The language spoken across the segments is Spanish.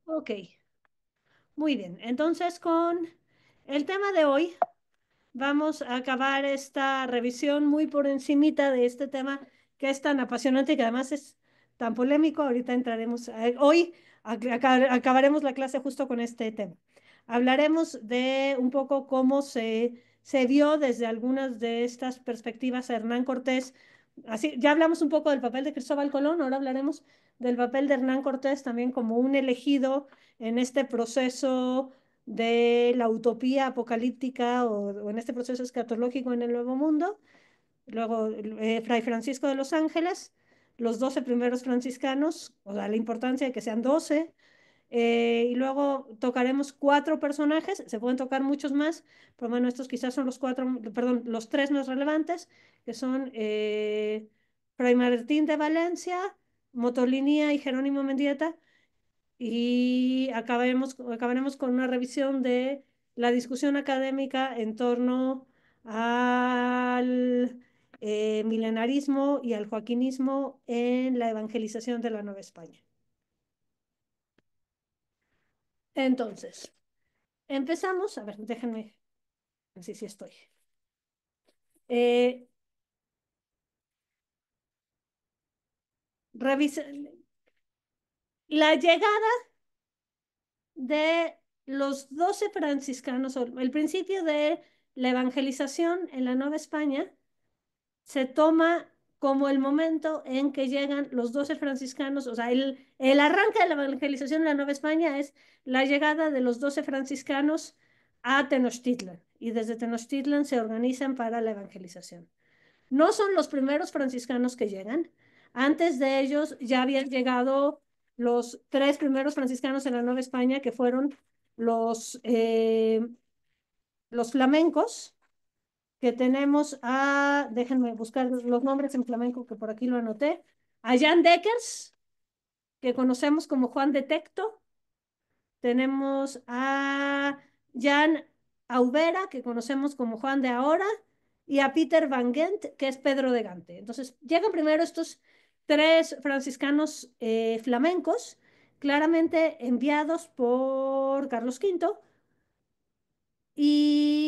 Ok, muy bien. Entonces, con el tema de hoy, vamos a acabar esta revisión muy por encimita de este tema que es tan apasionante y que además es tan polémico. Ahorita entraremos, hoy acabaremos la clase justo con este tema. Hablaremos de un poco cómo se vio desde algunas de estas perspectivas a Hernán Cortés. Así, ya hablamos un poco del papel de Cristóbal Colón, ahora hablaremos del papel de Hernán Cortés también como un elegido en este proceso de la utopía apocalíptica o en este proceso escatológico en el Nuevo Mundo. Luego, Fray Francisco de los Ángeles, los 12 primeros franciscanos, o sea, la importancia de que sean 12. Y luego tocaremos cuatro personajes, se pueden tocar muchos más, pero bueno, estos quizás son los cuatro, perdón, los tres más relevantes, que son Fray Martín de Valencia, Motolinía y Jerónimo Mendieta, y acabaremos con una revisión de la discusión académica en torno al milenarismo y al joaquinismo en la evangelización de la Nueva España. Entonces, empezamos, a ver, déjenme, así sí estoy. Eh, revisa- la llegada de los 12 franciscanos, o el principio de la evangelización en la Nueva España, se toma como el momento en que llegan los 12 franciscanos, o sea, el arranque de la evangelización en la Nueva España es la llegada de los 12 franciscanos a Tenochtitlan, y desde Tenochtitlan se organizan para la evangelización. No son los primeros franciscanos que llegan. Antes de ellos ya habían llegado los tres primeros franciscanos en la Nueva España, que fueron los flamencos, que tenemos déjenme buscar los nombres en flamenco que por aquí lo anoté, a Jan Deckers, que conocemos como Juan de Tecto. Tenemos a Jan Aubera, que conocemos como Juan de Ahora, y a Peter Van Gent, que es Pedro de Gante. Entonces, llegan primero estos tres franciscanos flamencos, claramente enviados por Carlos V,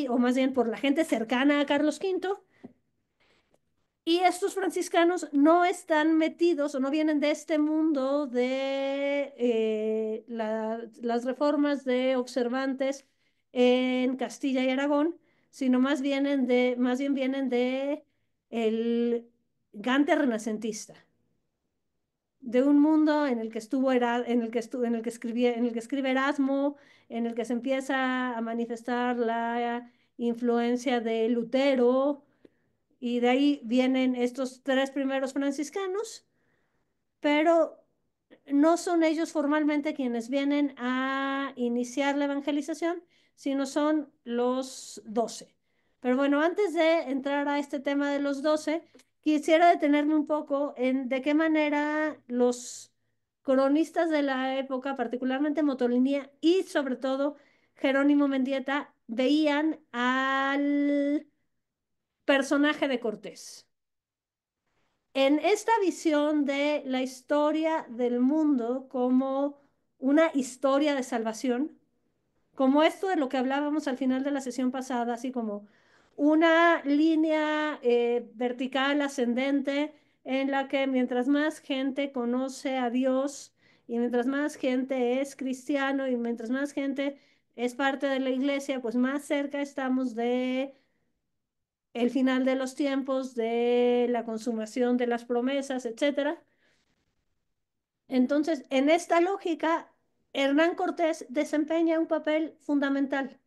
o más bien por la gente cercana a Carlos V. Y estos franciscanos no están metidos o no vienen de este mundo de las reformas de observantes en Castilla y Aragón, sino más bien vienen de el Gante renacentista, de un mundo en el que en el que en el que escribe Erasmo, en el que se empieza a manifestar la influencia de Lutero, y de ahí vienen estos tres primeros franciscanos, pero no son ellos formalmente quienes vienen a iniciar la evangelización, sino son los 12. Pero bueno, antes de entrar a este tema de los 12, quisiera detenerme un poco en de qué manera los cronistas de la época, particularmente Motolinía y sobre todo Jerónimo Mendieta, veían al personaje de Cortés. En esta visión de la historia del mundo como una historia de salvación, como esto de lo que hablábamos al final de la sesión pasada, así como una línea vertical ascendente en la que mientras más gente conoce a Dios y mientras más gente es cristiano y mientras más gente es parte de la iglesia, pues más cerca estamos de el final de los tiempos, de la consumación de las promesas, etcétera. Entonces, en esta lógica, Hernán Cortés desempeña un papel fundamental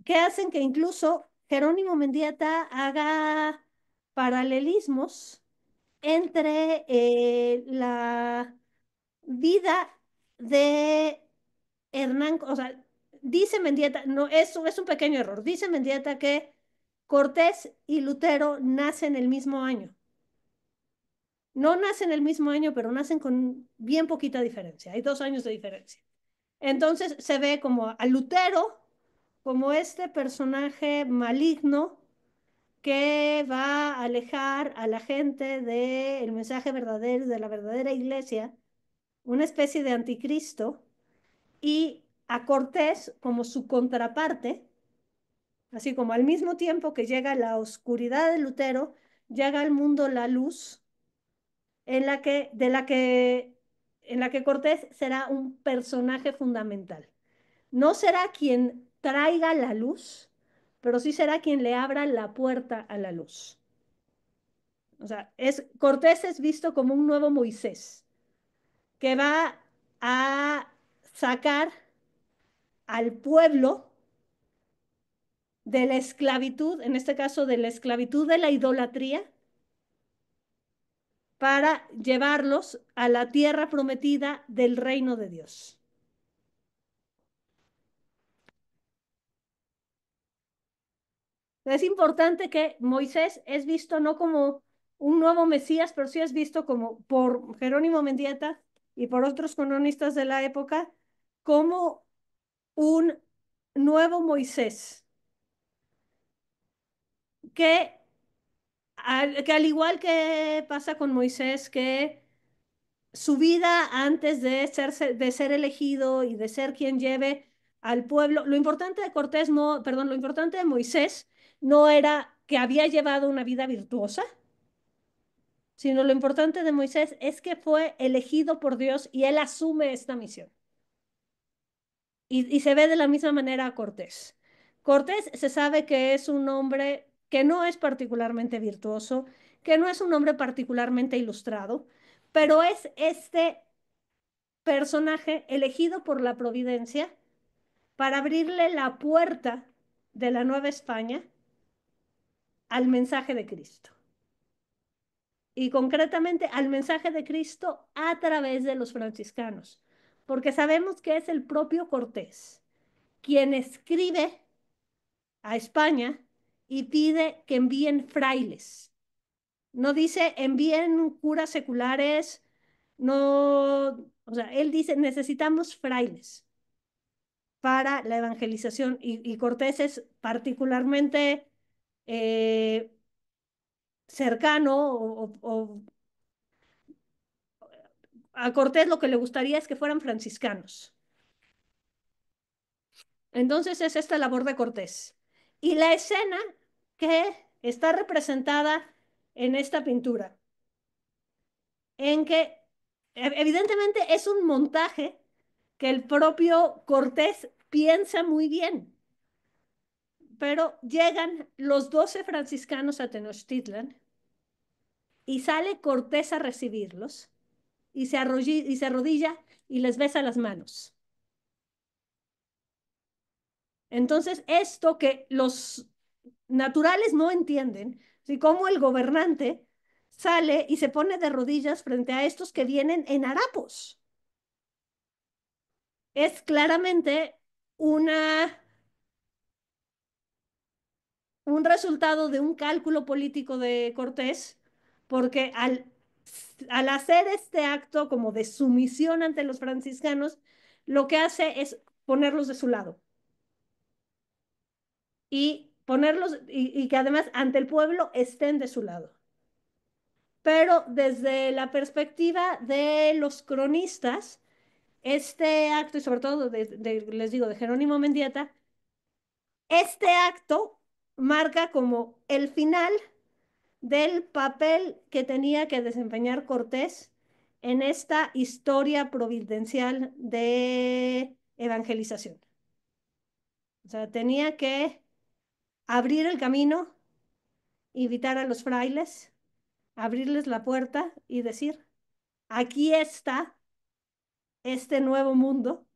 que hacen que incluso Jerónimo Mendieta haga paralelismos entre la vida de o sea, dice Mendieta, no, eso es un pequeño error, dice Mendieta que Cortés y Lutero nacen el mismo año. No nacen el mismo año, pero nacen con bien poquita diferencia. Hay 2 años de diferencia. Entonces se ve como a Lutero como este personaje maligno que va a alejar a la gente del mensaje verdadero, de la verdadera iglesia, una especie de anticristo, y a Cortés como su contraparte, así como al mismo tiempo que llega la oscuridad de Lutero, llega al mundo la luz en la que Cortés será un personaje fundamental. No será quien traiga la luz, pero sí será quien le abra la puerta a la luz. O sea, Cortés es visto como un nuevo Moisés que va a sacar al pueblo de la esclavitud, en este caso de la esclavitud de la idolatría, para llevarlos a la tierra prometida del reino de Dios. Es importante que Moisés es visto no como un nuevo Mesías, pero sí es visto como por Jerónimo Mendieta y por otros cronistas de la época como un nuevo Moisés que que al igual que pasa con Moisés, que su vida antes de ser elegido y de ser quien lleve al pueblo, lo importante de Cortés no, perdón, lo importante de Moisés no era que había llevado una vida virtuosa, sino lo importante de Moisés es que fue elegido por Dios y él asume esta misión. Y se ve de la misma manera a Cortés. Cortés se sabe que es un hombre que no es particularmente virtuoso, que no es un hombre particularmente ilustrado, pero es este personaje elegido por la providencia para abrirle la puerta de la Nueva España al mensaje de Cristo. Y concretamente al mensaje de Cristo a través de los franciscanos, porque sabemos que es el propio Cortés quien escribe a España y pide que envíen frailes. No dice envíen curas seculares, no, o sea, él dice necesitamos frailes para la evangelización y Cortés es particularmente eh, cercano a Cortés lo que le gustaría es que fueran franciscanos. Entonces es esta labor de Cortés. Y la escena que está representada en esta pintura, en que evidentemente es un montaje que el propio Cortés piensa muy bien, pero llegan los 12 franciscanos a Tenochtitlan y sale Cortés a recibirlos y se arrodilla y les besa las manos. Entonces, esto que los naturales no entienden, si cómo el gobernante sale y se pone de rodillas frente a estos que vienen en harapos. Es claramente una, un resultado de un cálculo político de Cortés, porque al hacer este acto como de sumisión ante los franciscanos, lo que hace es ponerlos de su lado y ponerlos y que además ante el pueblo estén de su lado. Pero desde la perspectiva de los cronistas, este acto, y sobre todo les digo, de Jerónimo Mendieta, este acto marca como el final del papel que tenía que desempeñar Cortés en esta historia providencial de evangelización. O sea, tenía que abrir el camino, invitar a los frailes, abrirles la puerta y decir, aquí está este nuevo mundo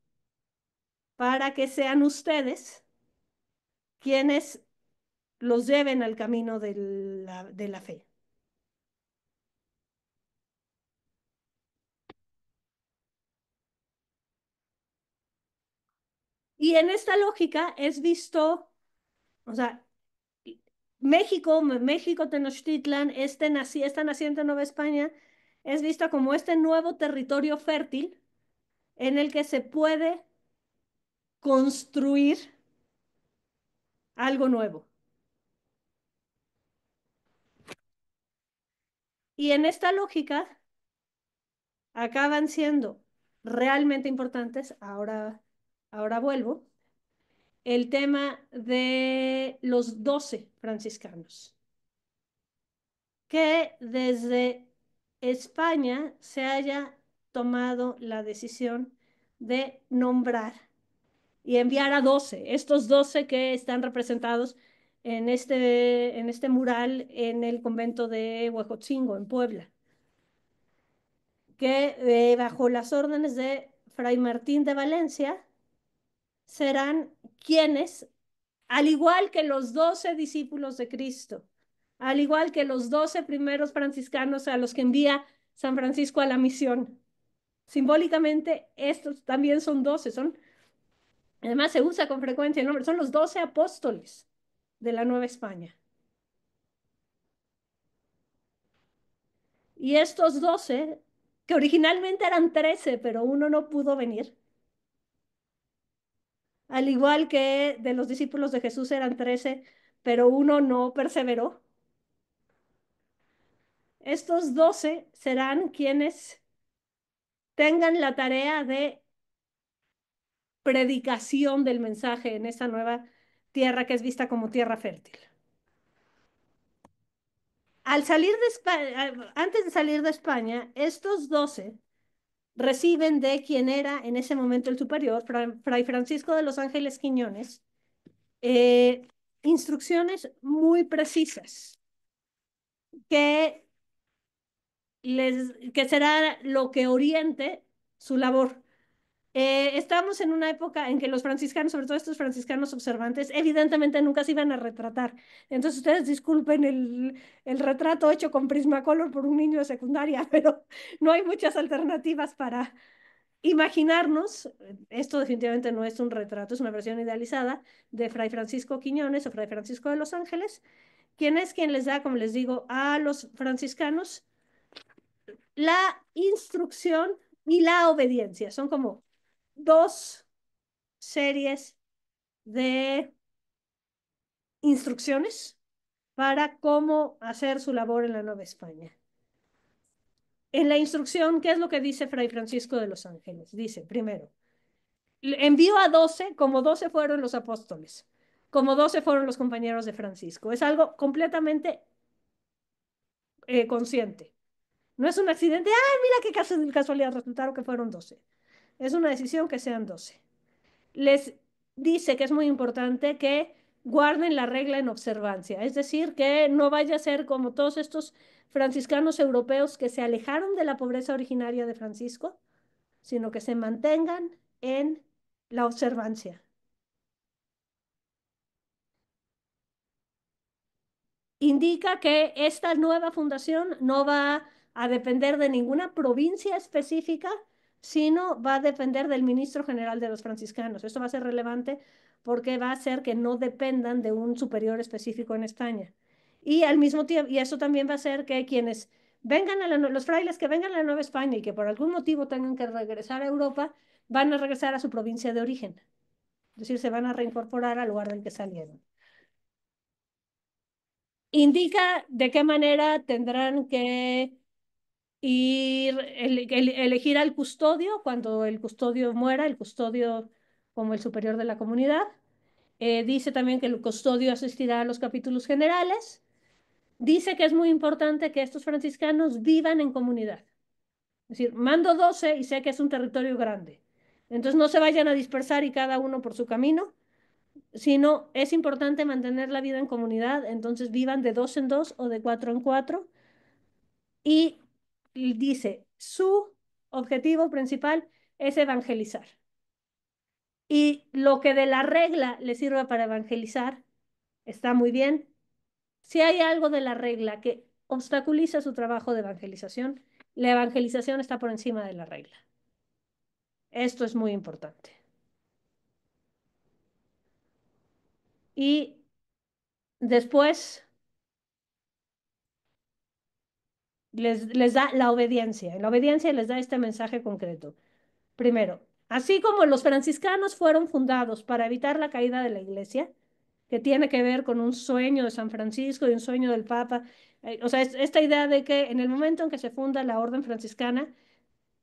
para que sean ustedes quienes los lleven al camino de la fe. Y en esta lógica es visto, o sea, México, Tenochtitlan, esta naciente Nueva España, es vista como este nuevo territorio fértil en el que se puede construir algo nuevo. Y en esta lógica acaban siendo realmente importantes, ahora vuelvo, el tema de los 12 franciscanos, que desde España se haya tomado la decisión de nombrar y enviar a 12, estos 12 que están representados en este mural en el convento de Huejotzingo, en Puebla, que bajo las órdenes de Fray Martín de Valencia serán quienes, al igual que los 12 discípulos de Cristo, al igual que los 12 primeros franciscanos a los que envía San Francisco a la misión, simbólicamente estos también son 12, además se usa con frecuencia el nombre, son los 12 apóstoles de la Nueva España. Y estos 12, que originalmente eran 13, pero uno no pudo venir, al igual que de los discípulos de Jesús eran 13, pero uno no perseveró. Estos 12 serán quienes tengan la tarea de predicación del mensaje en esa nueva tierra que es vista como tierra fértil. Al salir de España, antes de salir de España, estos 12 reciben de quien era en ese momento el superior, Fray Francisco de los Ángeles Quiñones, eh, instrucciones muy precisas que, que será lo que oriente su labor. Estamos en una época en que los franciscanos, sobre todo estos franciscanos observantes, evidentemente nunca se iban a retratar. Entonces ustedes disculpen el retrato hecho con Prismacolor por un niño de secundaria, pero no hay muchas alternativas para imaginarnos. Esto definitivamente no es un retrato, es una versión idealizada de Fray Francisco Quiñones o Fray Francisco de los Ángeles, quien es quien les da, como les digo, a los franciscanos la instrucción y la obediencia. Son como dos series de instrucciones para cómo hacer su labor en la Nueva España. En la instrucción, ¿qué es lo que dice Fray Francisco de los Ángeles? Dice, primero, envió a 12, como 12 fueron los apóstoles, como 12 fueron los compañeros de Francisco. Es algo completamente consciente. No es un accidente, ¡ay, mira qué casualidad! Resultaron que fueron 12. Es una decisión que sean 12. Les dice que es muy importante que guarden la regla en observancia, es decir, que no vaya a ser como todos estos franciscanos europeos que se alejaron de la pobreza originaria de Francisco, sino que se mantengan en la observancia. Indica que esta nueva fundación no va a depender de ninguna provincia específica, sino va a depender del ministro general de los franciscanos. Esto va a ser relevante porque va a hacer que no dependan de un superior específico en España. Y al mismo tiempo, y eso también va a hacer que quienes vengan los frailes que vengan a la Nueva España y que por algún motivo tengan que regresar a Europa, van a regresar a su provincia de origen. Es decir, se van a reincorporar al lugar del que salieron. Indica de qué manera tendrán que elegir al custodio cuando el custodio muera, el custodio como el superior de la comunidad. Dice también que el custodio asistirá a los capítulos generales. Dice que es muy importante que estos franciscanos vivan en comunidad. Es decir, mando 12 y sé que es un territorio grande. Entonces no se vayan a dispersar y cada uno por su camino, sino es importante mantener la vida en comunidad, entonces vivan de 2 en 2 o de 4 en 4. Y dice, su objetivo principal es evangelizar. Y lo que de la regla le sirva para evangelizar está muy bien. Si hay algo de la regla que obstaculiza su trabajo de evangelización, la evangelización está por encima de la regla. Esto es muy importante. Y después les da la obediencia. En la obediencia les da este mensaje concreto. Primero, así como los franciscanos fueron fundados para evitar la caída de la iglesia, que tiene que ver con un sueño de San Francisco y un sueño del Papa, o sea, esta idea de que en el momento en que se funda la orden franciscana,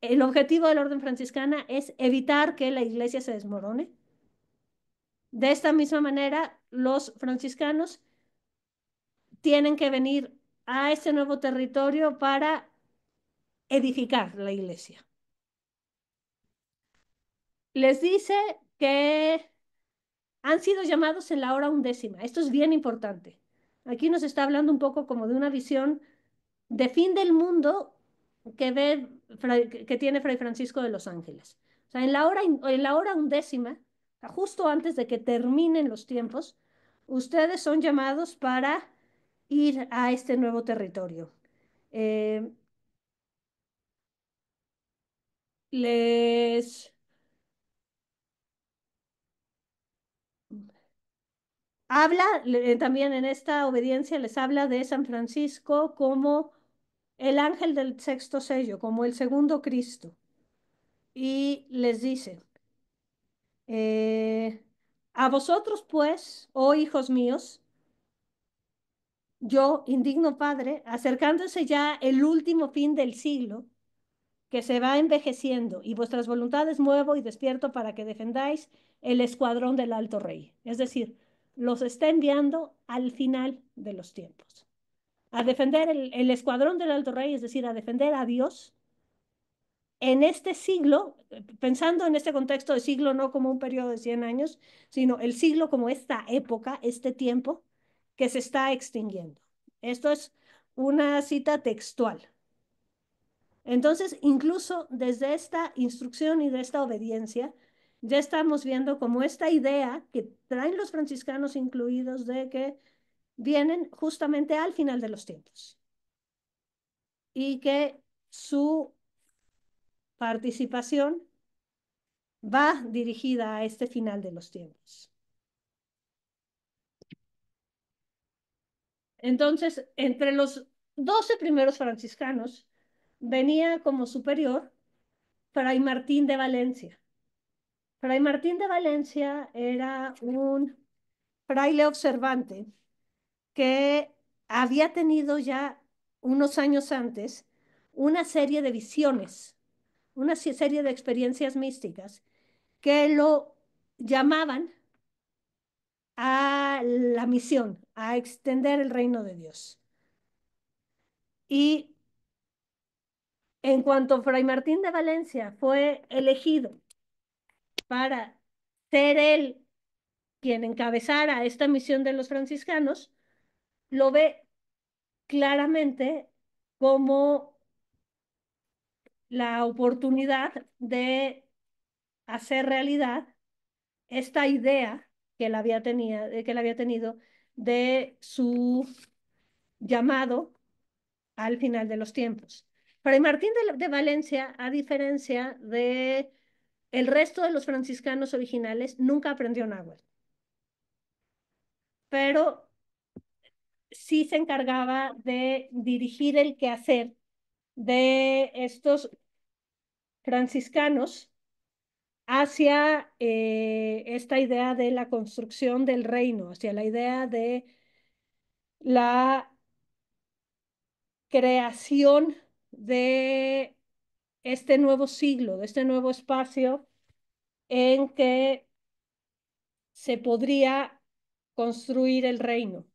El objetivo de la orden franciscana es evitar que la iglesia se desmorone. De esta misma manera, los franciscanos tienen que venir a este nuevo territorio para edificar la iglesia. Les dice que han sido llamados en la hora undécima. Esto es bien importante. Aquí nos está hablando un poco como de una visión de fin del mundo que ve, que tiene Fray Francisco de los Ángeles. O sea, en la hora undécima, justo antes de que terminen los tiempos, ustedes son llamados para ir a este nuevo territorio. Eh, les habla, también en esta obediencia les habla de San Francisco como el ángel del sexto sello, como el segundo Cristo. Y les dice, eh, a vosotros pues, oh hijos míos, yo, indigno padre, acercándose ya el último fin del siglo, que se va envejeciendo, y vuestras voluntades muevo y despierto para que defendáis el escuadrón del alto rey. Es decir, los está enviando al final de los tiempos. A defender el escuadrón del alto rey, es decir, a defender a Dios en este siglo, pensando en este contexto de siglo no como un periodo de 100 años, sino el siglo como esta época, este tiempo que se está extinguiendo. Esto es una cita textual. Entonces, incluso desde esta instrucción y de esta obediencia, ya estamos viendo como esta idea que traen los franciscanos incluidos de que vienen justamente al final de los tiempos y que su participación va dirigida a este final de los tiempos. Entonces, entre los 12 primeros franciscanos venía como superior Fray Martín de Valencia. Fray Martín de Valencia era un fraile observante que había tenido ya unos años antes una serie de visiones, una serie de experiencias místicas que lo llamaban a la misión, a extender el reino de Dios. Y en cuanto Fray Martín de Valencia fue elegido para ser él quien encabezara esta misión de los franciscanos, lo ve claramente como la oportunidad de hacer realidad esta idea que él había tenido de su llamado al final de los tiempos. Fray Martín de Valencia, a diferencia de el resto de los franciscanos originales, nunca aprendió náhuatl, pero sí se encargaba de dirigir el quehacer de estos franciscanos hacia esta idea de la construcción del reino, hacia la idea de la creación de este nuevo siglo, de este nuevo espacio en que se podría construir el reino.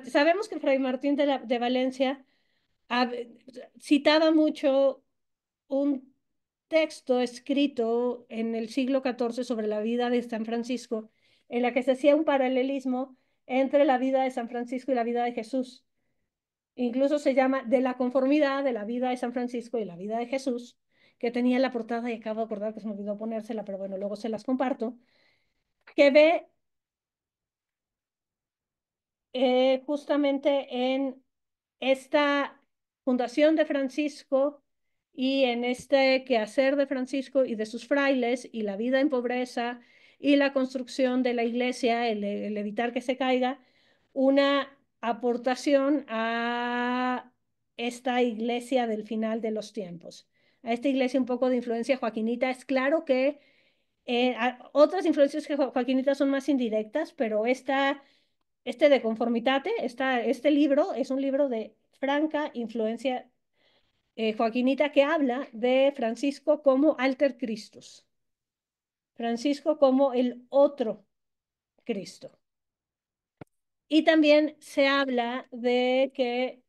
Sabemos que Fray Martín de Valencia citaba mucho un texto escrito en el siglo XIV sobre la vida de San Francisco, en la que se hacía un paralelismo entre la vida de San Francisco y la vida de Jesús. Incluso se llama De la conformidad de la vida de San Francisco y la vida de Jesús, que tenía la portada y acabo de acordar que se me olvidó ponérsela, pero bueno, luego se las comparto, que ve justamente en esta fundación de Francisco y en este quehacer de Francisco y de sus frailes y la vida en pobreza y la construcción de la iglesia, el evitar que se caiga, una aportación a esta iglesia del final de los tiempos. A esta iglesia un poco de influencia joaquinita. Es claro que otras influencias que joaquinitas son más indirectas, pero este de Conformitate, este libro es un libro de franca influencia Joaquinita, que habla de Francisco como alter Christus, Francisco como el otro Cristo. Y también se habla de que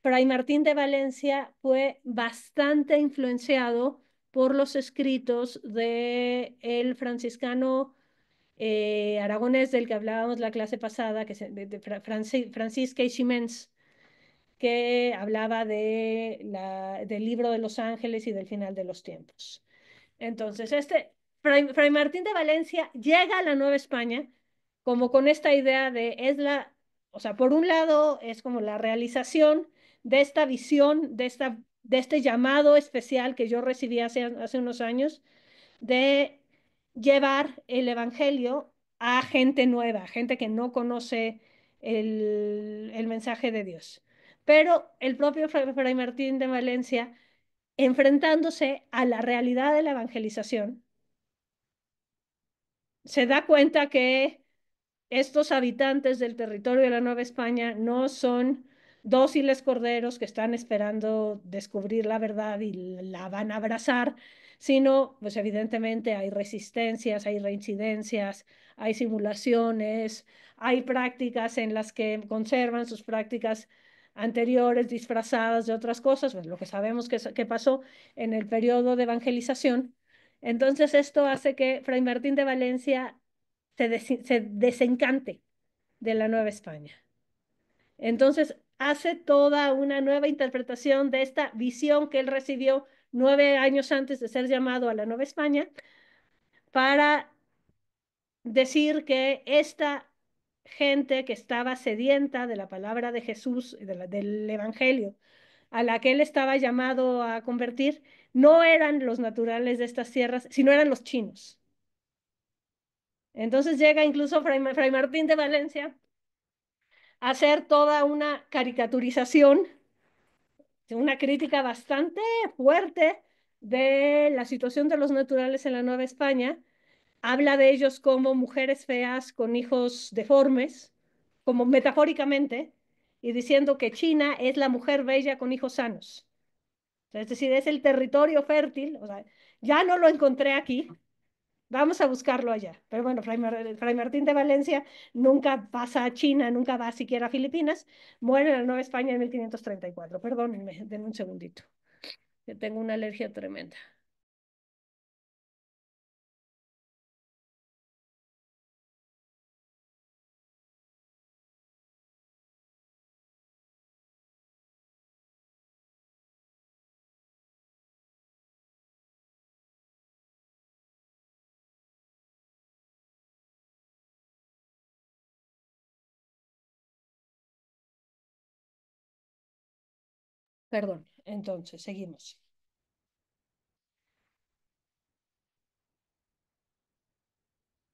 Fray Martín de Valencia fue bastante influenciado por los escritos de el franciscano aragonés del que hablábamos la clase pasada, que de Francisca Ximénez, que hablaba del libro de los ángeles y del final de los tiempos. Entonces, Fray Martín de Valencia llega a la Nueva España como con esta idea o sea, por un lado es como la realización de esta visión, de este llamado especial que yo recibí hace unos años, de llevar el Evangelio a gente nueva, gente que no conoce el mensaje de Dios. Pero el propio Fray Martín de Valencia, enfrentándose a la realidad de la evangelización, se da cuenta que estos habitantes del territorio de la Nueva España no son dóciles corderos que están esperando descubrir la verdad y la van a abrazar, sino, pues evidentemente hay resistencias, hay reincidencias, hay simulaciones, hay prácticas en las que conservan sus prácticas anteriores disfrazadas de otras cosas, pues lo que sabemos que pasó en el periodo de evangelización. Entonces esto hace que Fray Martín de Valencia se desencante de la Nueva España. Entonces hace toda una nueva interpretación de esta visión que él recibió 9 años antes de ser llamado a la Nueva España para decir que esta gente que estaba sedienta de la palabra de Jesús, del Evangelio, a la que él estaba llamado a convertir, no eran los naturales de estas tierras, sino eran los chinos. Entonces llega incluso Fray Martín de Valencia hacer toda una caricaturización, una crítica bastante fuerte de la situación de los naturales en la Nueva España. Habla de ellos como mujeres feas con hijos deformes, como metafóricamente, y diciendo que China es la mujer bella con hijos sanos. Es decir, es el territorio fértil. O sea, ya no lo encontré aquí, vamos a buscarlo allá. Pero bueno, Fray Martín de Valencia nunca pasa a China, nunca va siquiera a Filipinas, muere en la Nueva España en 1534. Perdónenme, denme un segundito, que tengo una alergia tremenda. Perdón, entonces, seguimos.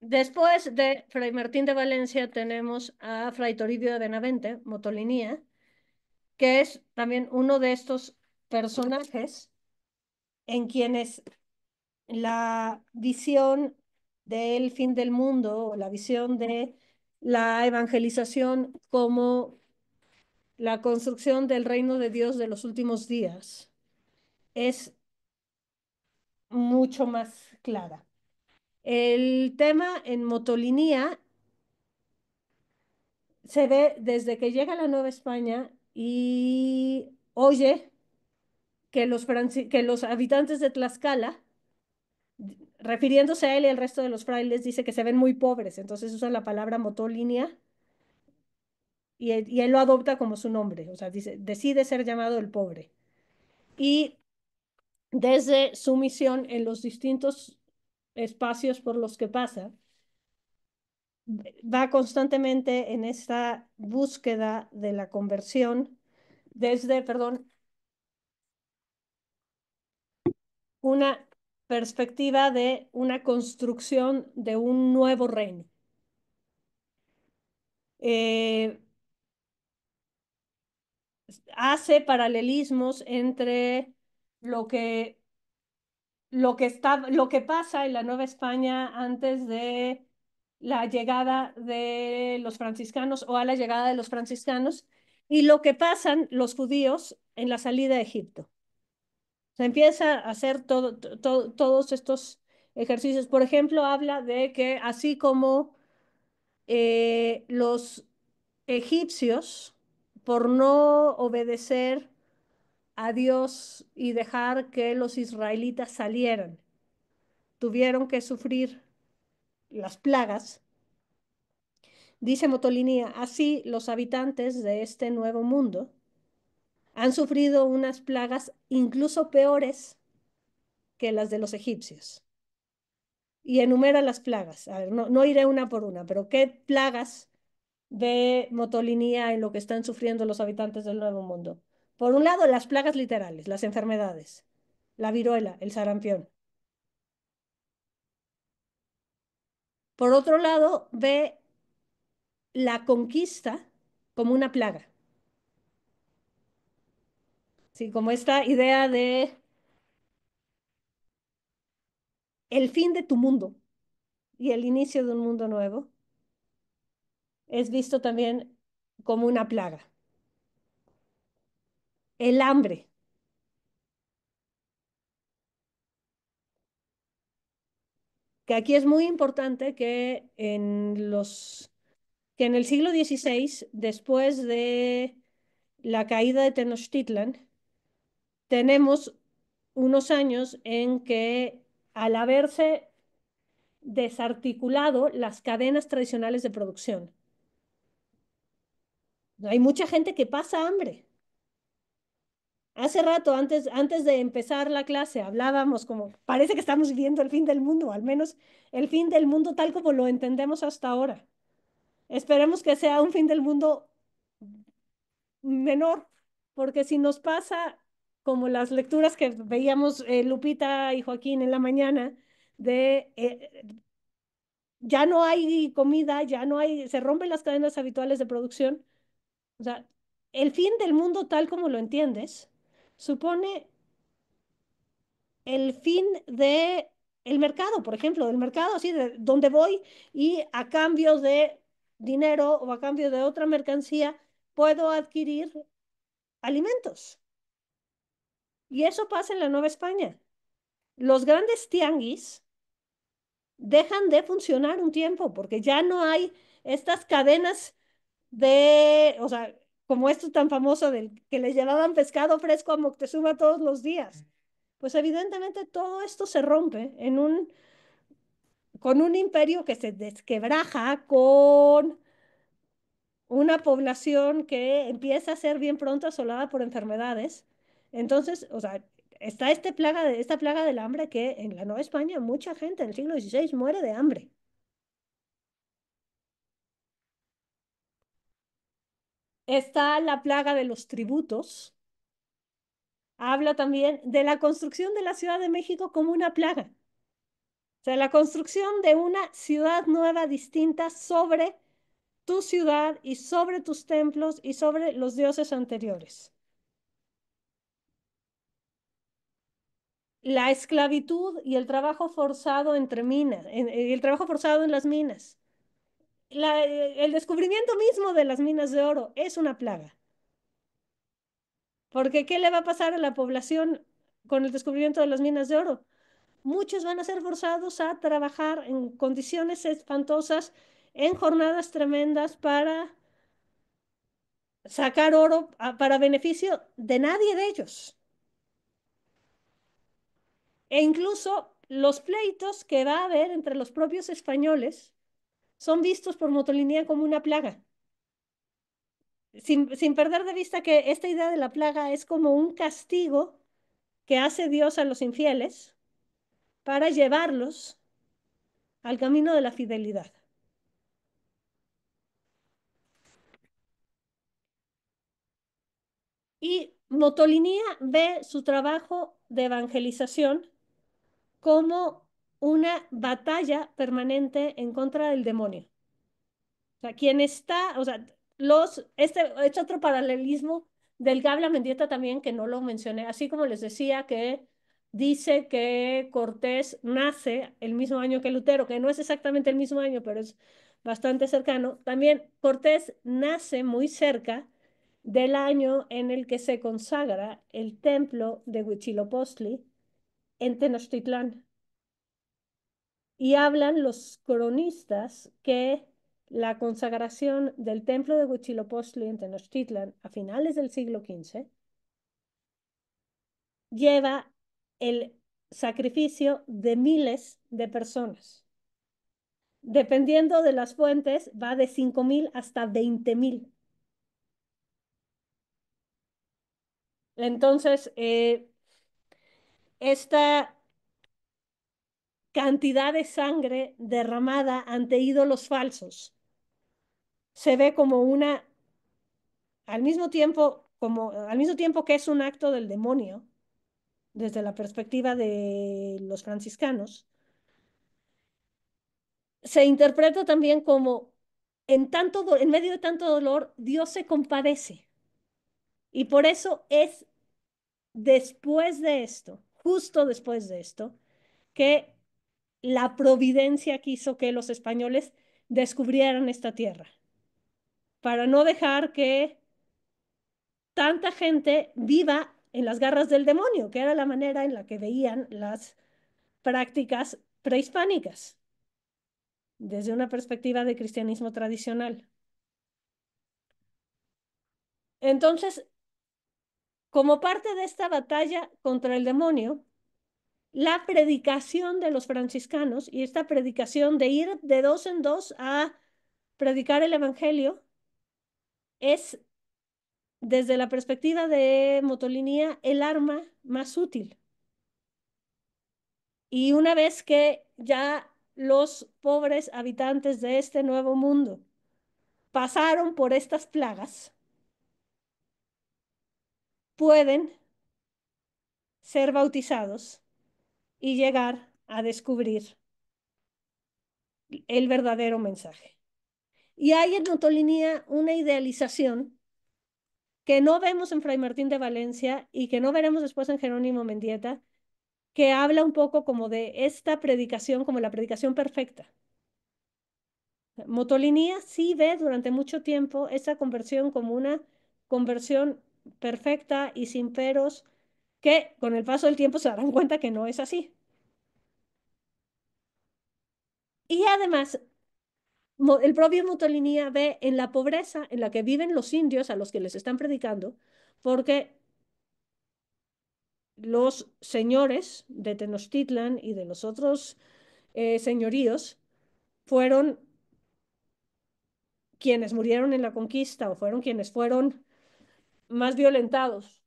Después de Fray Martín de Valencia tenemos a Fray Toribio de Benavente, Motolinía, que es también uno de estos personajes en quienes la visión del fin del mundo, o la visión de la evangelización como la construcción del reino de Dios de los últimos días, es mucho más clara. El tema en Motolinía se ve desde que llega a la Nueva España y oye que los habitantes de Tlaxcala, refiriéndose a él y al resto de los frailes, dice que se ven muy pobres, entonces usa la palabra Motolinía y él lo adopta como su nombre, o sea, dice, decide ser llamado el pobre. Y desde su misión en los distintos espacios por los que pasa, va constantemente en esta búsqueda de la conversión desde, perdón, una perspectiva de una construcción de un nuevo reino. Eh, Hace paralelismos entre lo que, lo que pasa en la Nueva España antes de la llegada de los franciscanos o a la llegada de los franciscanos y lo que pasan los judíos en la salida de Egipto. sea, empieza a hacer todos estos ejercicios. Por ejemplo, habla de que así como los egipcios, por no obedecer a Dios y dejar que los israelitas salieran, tuvieron que sufrir las plagas. Dice Motolinía, así los habitantes de este nuevo mundo han sufrido unas plagas incluso peores que las de los egipcios. Y enumera las plagas. A ver, no iré una por una, pero ¿qué plagas ve Motolinía en lo que están sufriendo los habitantes del Nuevo Mundo? Por un lado, las plagas literales, las enfermedades, la viruela, el sarampión. Por otro lado, ve la conquista como una plaga. Sí, como esta idea de el fin de tu mundo y el inicio de un mundo nuevo es visto también como una plaga. El hambre, que aquí es muy importante que en el siglo XVI, después de la caída de Tenochtitlan, tenemos unos años en que al haberse desarticulado las cadenas tradicionales de producción, hay mucha gente que pasa hambre. Hace rato, antes de empezar la clase, hablábamos como, parece que estamos viviendo el fin del mundo, al menos el fin del mundo tal como lo entendemos hasta ahora. Esperemos que sea un fin del mundo menor, porque si nos pasa como las lecturas que veíamos Lupita y Joaquín en la mañana, de ya no hay comida, ya no hay, se rompen las cadenas habituales de producción. O sea, el fin del mundo tal como lo entiendes supone el fin de el mercado, por ejemplo, del mercado, así de donde voy y a cambio de dinero o a cambio de otra mercancía puedo adquirir alimentos. Y eso pasa en la Nueva España. Los grandes tianguis dejan de funcionar un tiempo porque ya no hay estas cadenas de, o sea, como esto tan famoso del que le llevaban pescado fresco a Moctezuma todos los días. Pues evidentemente todo esto se rompe con un imperio que se desquebraja, con una población que empieza a ser bien pronto asolada por enfermedades. Entonces, o sea, está esta plaga del hambre que en la Nueva España mucha gente en el siglo XVI muere de hambre. Está la plaga de los tributos. Habla también de la construcción de la Ciudad de México como una plaga. O sea, la construcción de una ciudad nueva, distinta, sobre tu ciudad y sobre tus templos y sobre los dioses anteriores. La esclavitud y el trabajo forzado entre minas, el trabajo forzado en las minas. El descubrimiento mismo de las minas de oro es una plaga. Porque ¿qué le va a pasar a la población con el descubrimiento de las minas de oro? Muchos van a ser forzados a trabajar en condiciones espantosas, en jornadas tremendas para sacar oro para beneficio de nadie de ellos. E incluso los pleitos que va a haber entre los propios españoles son vistos por Motolinía como una plaga, sin perder de vista que esta idea de la plaga es como un castigo que hace Dios a los infieles para llevarlos al camino de la fidelidad. Y Motolinía ve su trabajo de evangelización como una batalla permanente en contra del demonio. O sea, quien está, o sea, este es otro paralelismo del que habla Mendieta también, que no lo mencioné, así como les decía que dice que Cortés nace el mismo año que Lutero, que no es exactamente el mismo año, pero es bastante cercano. También Cortés nace muy cerca del año en el que se consagra el templo de Huitzilopochtli en Tenochtitlán. Y hablan los cronistas que la consagración del templo de Huitzilopochtli en Tenochtitlan a finales del siglo XV lleva el sacrificio de miles de personas. Dependiendo de las fuentes, va de 5,000 hasta 20,000. Entonces, esta cantidad de sangre derramada ante ídolos falsos se ve como una, al mismo tiempo que es un acto del demonio, desde la perspectiva de los franciscanos, se interpreta también como en medio de tanto dolor, Dios se compadece. Y por eso es después de esto, justo después de esto, que la providencia quiso que los españoles descubrieran esta tierra, para no dejar que tanta gente viva en las garras del demonio, que era la manera en la que veían las prácticas prehispánicas, desde una perspectiva de cristianismo tradicional. Entonces, como parte de esta batalla contra el demonio, la predicación de los franciscanos y esta predicación de ir de dos en dos a predicar el evangelio es, desde la perspectiva de Motolinía, el arma más útil. Y una vez que ya los pobres habitantes de este nuevo mundo pasaron por estas plagas, pueden ser bautizados y llegar a descubrir el verdadero mensaje. Y hay en Motolinía una idealización que no vemos en Fray Martín de Valencia y que no veremos después en Jerónimo Mendieta, que habla un poco como de esta predicación como la predicación perfecta. Motolinía sí ve durante mucho tiempo esa conversión como una conversión perfecta y sin peros, que con el paso del tiempo se darán cuenta que no es así. Y además, el propio Motolinía ve en la pobreza en la que viven los indios a los que les están predicando, porque los señores de Tenochtitlan y de los otros señoríos fueron quienes murieron en la conquista o fueron quienes fueron más violentados,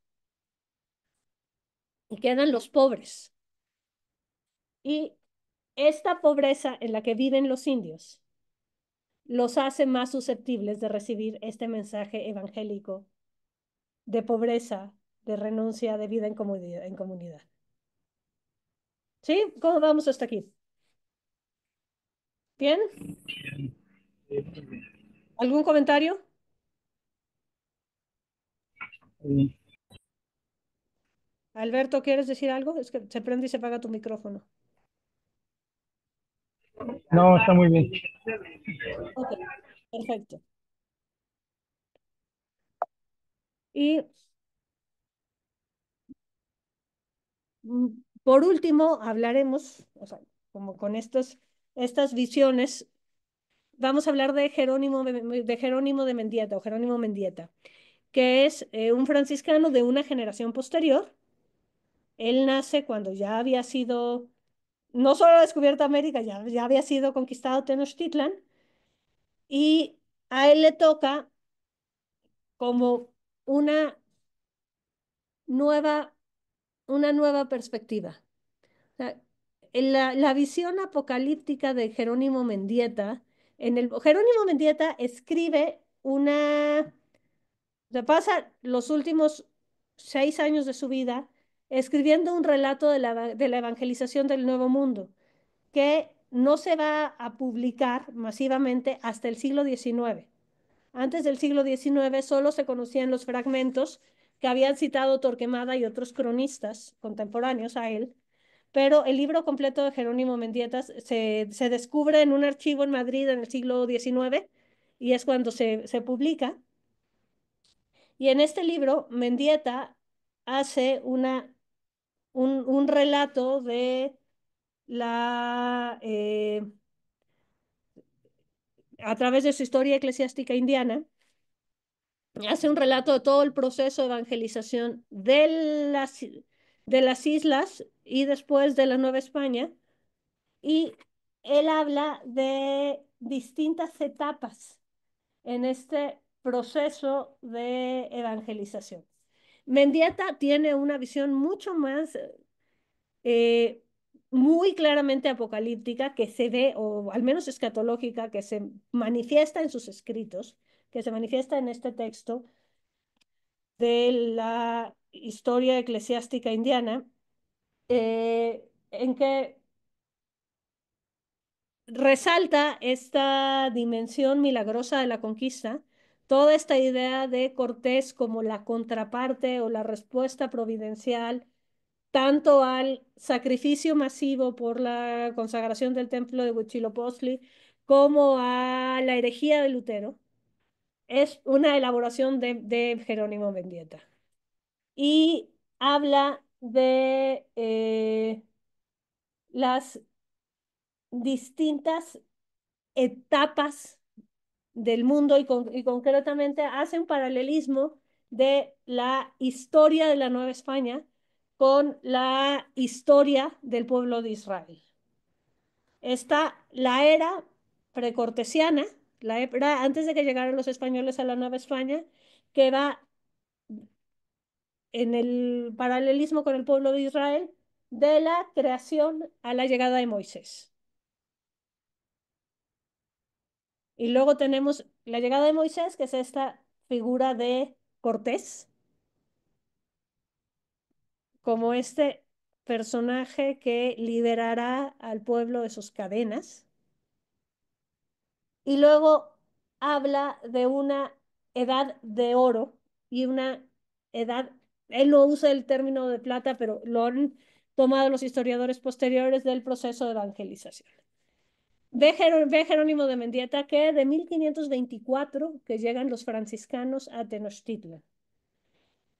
y quedan los pobres. Y esta pobreza en la que viven los indios los hace más susceptibles de recibir este mensaje evangélico de pobreza, de renuncia, de vida en comunidad. ¿Sí? ¿Cómo vamos hasta aquí? ¿Bien? ¿Algún comentario? Alberto, ¿quieres decir algo? Es que se prende y se apaga tu micrófono. No, está muy bien. Ok, perfecto. Y mm, por último, hablaremos, o sea, como con estas visiones, vamos a hablar de Jerónimo de Mendieta o Jerónimo Mendieta, que es un franciscano de una generación posterior. Él nace cuando ya había sido, no solo descubierta América, ya había sido conquistado Tenochtitlan, y a él le toca como una nueva, una nueva perspectiva. O sea, la visión apocalíptica de Jerónimo Mendieta, Jerónimo Mendieta escribe se pasa los últimos 6 años de su vida escribiendo un relato de la evangelización del Nuevo Mundo, que no se va a publicar masivamente hasta el siglo XIX. Antes del siglo XIX solo se conocían los fragmentos que habían citado Torquemada y otros cronistas contemporáneos a él, pero el libro completo de Jerónimo Mendieta se descubre en un archivo en Madrid en el siglo XIX y es cuando se publica. Y en este libro, Mendieta hace un relato de a través de su historia eclesiástica indiana, hace un relato de todo el proceso de evangelización de las islas y después de la Nueva España. Y él habla de distintas etapas en este proceso de evangelización. Mendieta tiene una visión mucho más, eh, muy claramente apocalíptica, que se ve, o al menos escatológica, que se manifiesta en sus escritos, que se manifiesta en este texto de la historia eclesiástica indiana, en que resalta esta dimensión milagrosa de la conquista, toda esta idea de Cortés como la contraparte o la respuesta providencial tanto al sacrificio masivo por la consagración del templo de Huitzilopochtli como a la herejía de Lutero. Es una elaboración de Jerónimo Mendieta. Y habla de las distintas etapas del mundo y concretamente hace un paralelismo de la historia de la Nueva España con la historia del pueblo de Israel. Está la era precortesiana, la era antes de que llegaran los españoles a la Nueva España, que va en el paralelismo con el pueblo de Israel, de la creación a la llegada de Moisés. Y luego tenemos la llegada de Moisés, que es esta figura de Cortés, como este personaje que liberará al pueblo de sus cadenas. Y luego habla de una edad de oro y una edad, él no usa el término de plata, pero lo han tomado los historiadores posteriores del proceso de evangelización. Ve Jerónimo de Mendieta que de 1524 que llegan los franciscanos a Tenochtitlan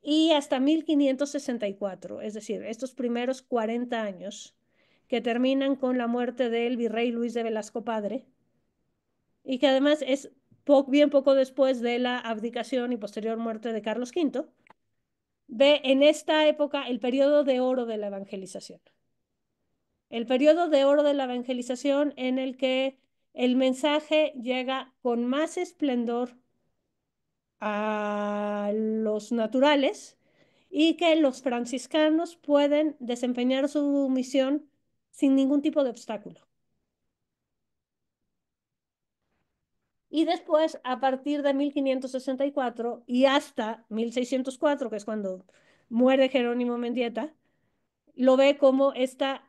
y hasta 1564, es decir, estos primeros 40 años que terminan con la muerte del virrey Luis de Velasco Padre y que además es bien poco después de la abdicación y posterior muerte de Carlos V, ve en esta época el periodo de oro de la evangelización. El periodo de oro de la evangelización en el que el mensaje llega con más esplendor a los naturales y que los franciscanos pueden desempeñar su misión sin ningún tipo de obstáculo. Y después, a partir de 1564 y hasta 1604, que es cuando muere Jerónimo Mendieta, lo ve como esta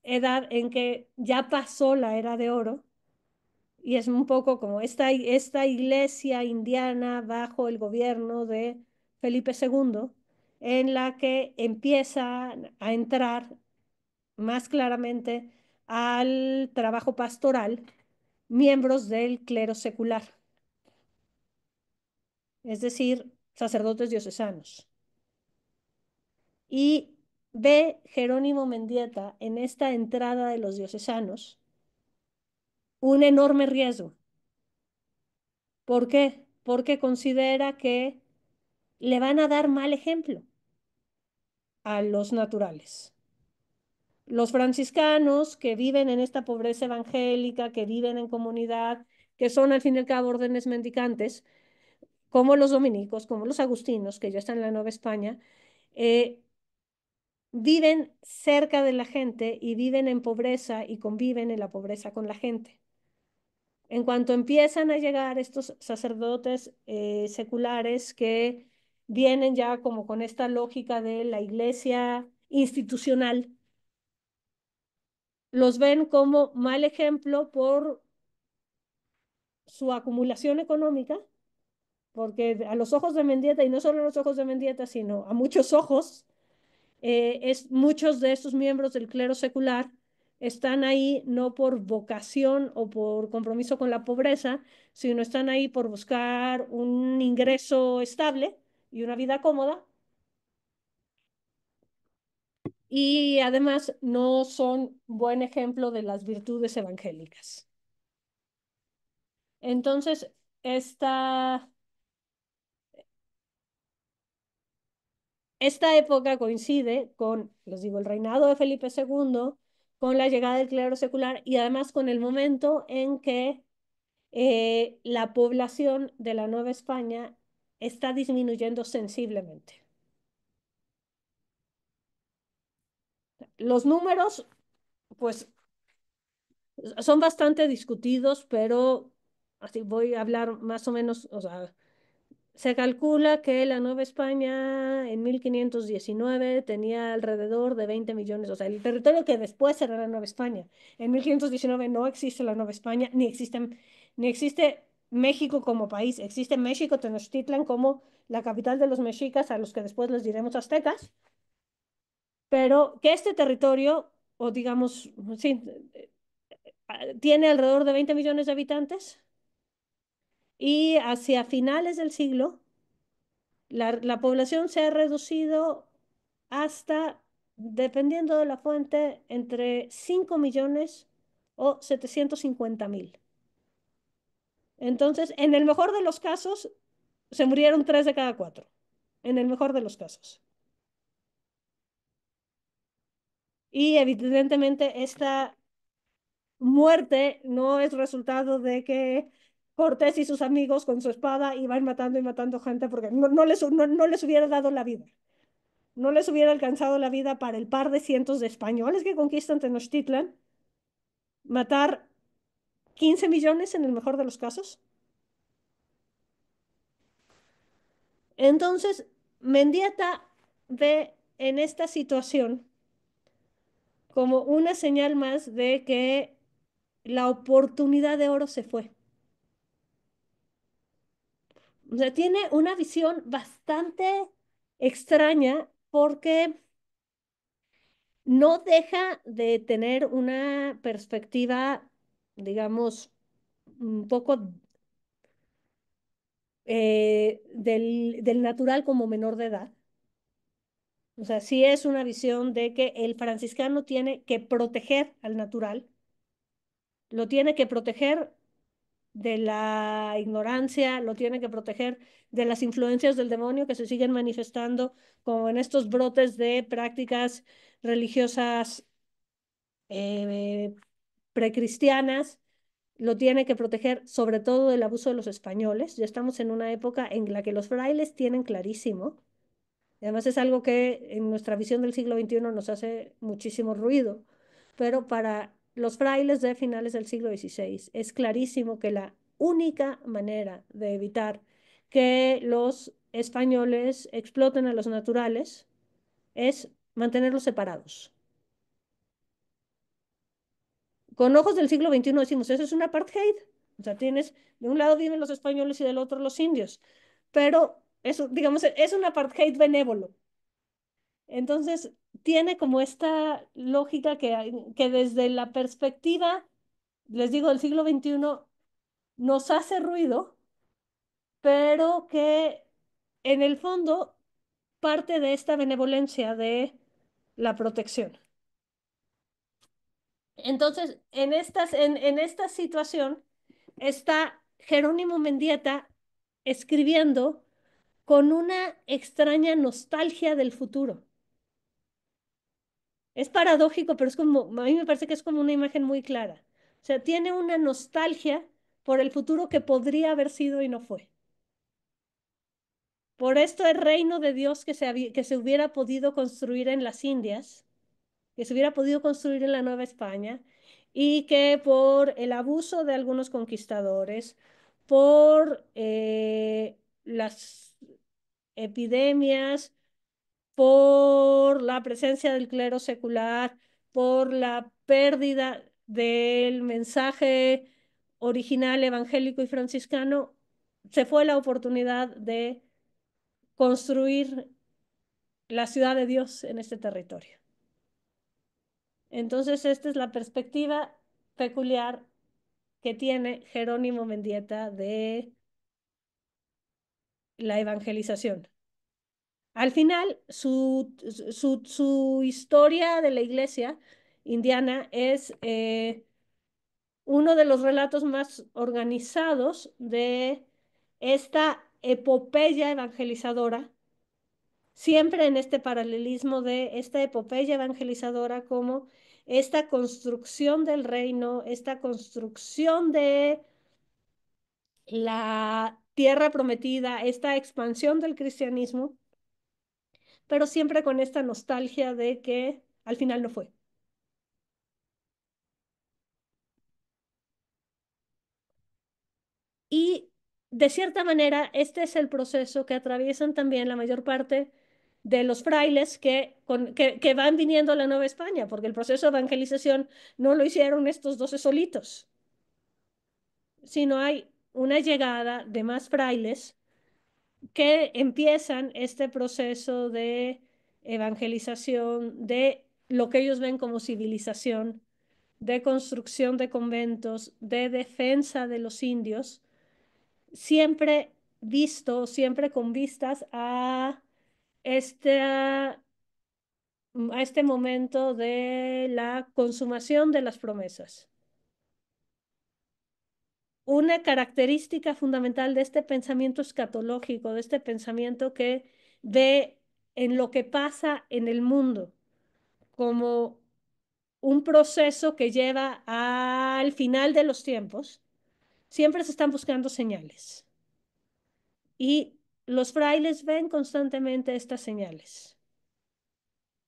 edad en que ya pasó la era de oro y es un poco como esta iglesia indiana bajo el gobierno de Felipe II, en la que empieza a entrar más claramente al trabajo pastoral miembros del clero secular, es decir, sacerdotes diocesanos. Y ve Jerónimo Mendieta en esta entrada de los diocesanos un enorme riesgo. ¿Por qué? Porque considera que le van a dar mal ejemplo a los naturales. Los franciscanos que viven en esta pobreza evangélica, que viven en comunidad, que son al fin y al cabo órdenes mendicantes, como los dominicos, como los agustinos, que ya están en la Nueva España, eh, viven cerca de la gente y viven en pobreza y conviven en la pobreza con la gente. En cuanto empiezan a llegar estos sacerdotes seculares que vienen ya como con esta lógica de la iglesia institucional, los ven como mal ejemplo por su acumulación económica, porque a los ojos de Mendieta, y no solo a los ojos de Mendieta, sino a muchos ojos, muchos de estos miembros del clero secular están ahí no por vocación o por compromiso con la pobreza, sino están ahí por buscar un ingreso estable y una vida cómoda, y además no son buen ejemplo de las virtudes evangélicas. Entonces, esta, esta época coincide con, les digo, el reinado de Felipe II, con la llegada del clero secular y además con el momento en que la población de la Nueva España está disminuyendo sensiblemente. Los números, pues, son bastante discutidos, pero así voy a hablar más o menos, o sea, se calcula que la Nueva España en 1519 tenía alrededor de 20 millones, o sea, el territorio que después será la Nueva España. En 1519 no existe la Nueva España, ni existe México como país, existe México Tenochtitlan como la capital de los mexicas, a los que después les diremos aztecas, pero que este territorio, o digamos, sí, tiene alrededor de 20 millones de habitantes y hacia finales del siglo la población se ha reducido hasta, dependiendo de la fuente, entre 5 millones o 750.000. Entonces, en el mejor de los casos, se murieron 3 de cada 4. En el mejor de los casos. Y evidentemente esta muerte no es resultado de que Cortés y sus amigos con su espada iban matando y matando gente porque no les hubiera dado la vida. No les hubiera alcanzado la vida para el par de cientos de españoles que conquistan Tenochtitlan, matar 15 millones en el mejor de los casos. Entonces, Mendieta ve en esta situación como una señal más de que la oportunidad de oro se fue. O sea, tiene una visión bastante extraña porque no deja de tener una perspectiva, digamos, un poco del natural como menor de edad. O sea, sí es una visión de que el franciscano tiene que proteger al natural, lo tiene que proteger de la ignorancia, lo tiene que proteger de las influencias del demonio que se siguen manifestando, como en estos brotes de prácticas religiosas eh, precristianas, lo tiene que proteger sobre todo del abuso de los españoles. Ya estamos en una época en la que los frailes tienen clarísimo. Y además es algo que en nuestra visión del siglo XXI nos hace muchísimo ruido, pero para los frailes de finales del siglo XVI es clarísimo que la única manera de evitar que los españoles exploten a los naturales es mantenerlos separados. Con ojos del siglo XXI decimos, eso es un apartheid. O sea, tienes, de un lado viven los españoles y del otro los indios, pero eso, digamos, es un apartheid benévolo. Entonces, tiene como esta lógica que desde la perspectiva, les digo, del siglo XXI, nos hace ruido, pero que en el fondo parte de esta benevolencia de la protección. Entonces, en esta situación está Jerónimo Mendieta escribiendo con una extraña nostalgia del futuro. Es paradójico, pero es como, a mí me parece que es como una imagen muy clara. O sea, tiene una nostalgia por el futuro que podría haber sido y no fue. Por esto el reino de Dios que se hubiera podido construir en las Indias, que se hubiera podido construir en la Nueva España, y que por el abuso de algunos conquistadores, por las epidemias, por la presencia del clero secular, por la pérdida del mensaje original evangélico y franciscano, se fue la oportunidad de construir la ciudad de Dios en este territorio. Entonces, esta es la perspectiva peculiar que tiene Jerónimo Mendieta de la evangelización. al final, su historia de la iglesia indiana es uno de los relatos más organizados de esta epopeya evangelizadora, siempre en este paralelismo de esta epopeya evangelizadora como esta construcción del reino, esta construcción de la tierra prometida, esta expansión del cristianismo, pero siempre con esta nostalgia de que al final no fue. Y de cierta manera, este es el proceso que atraviesan también la mayor parte de los frailes que van viniendo a la Nueva España, porque el proceso de evangelización no lo hicieron estos 12 solitos, sino hay una llegada de más frailes que empiezan este proceso de evangelización, de lo que ellos ven como civilización, de construcción de conventos, de defensa de los indios, siempre visto, siempre con vistas este, a este momento de la consumación de las promesas. Una característica fundamental de este pensamiento escatológico, de este pensamiento que ve en lo que pasa en el mundo como un proceso que lleva al final de los tiempos, siempre se están buscando señales. Y los frailes ven constantemente estas señales.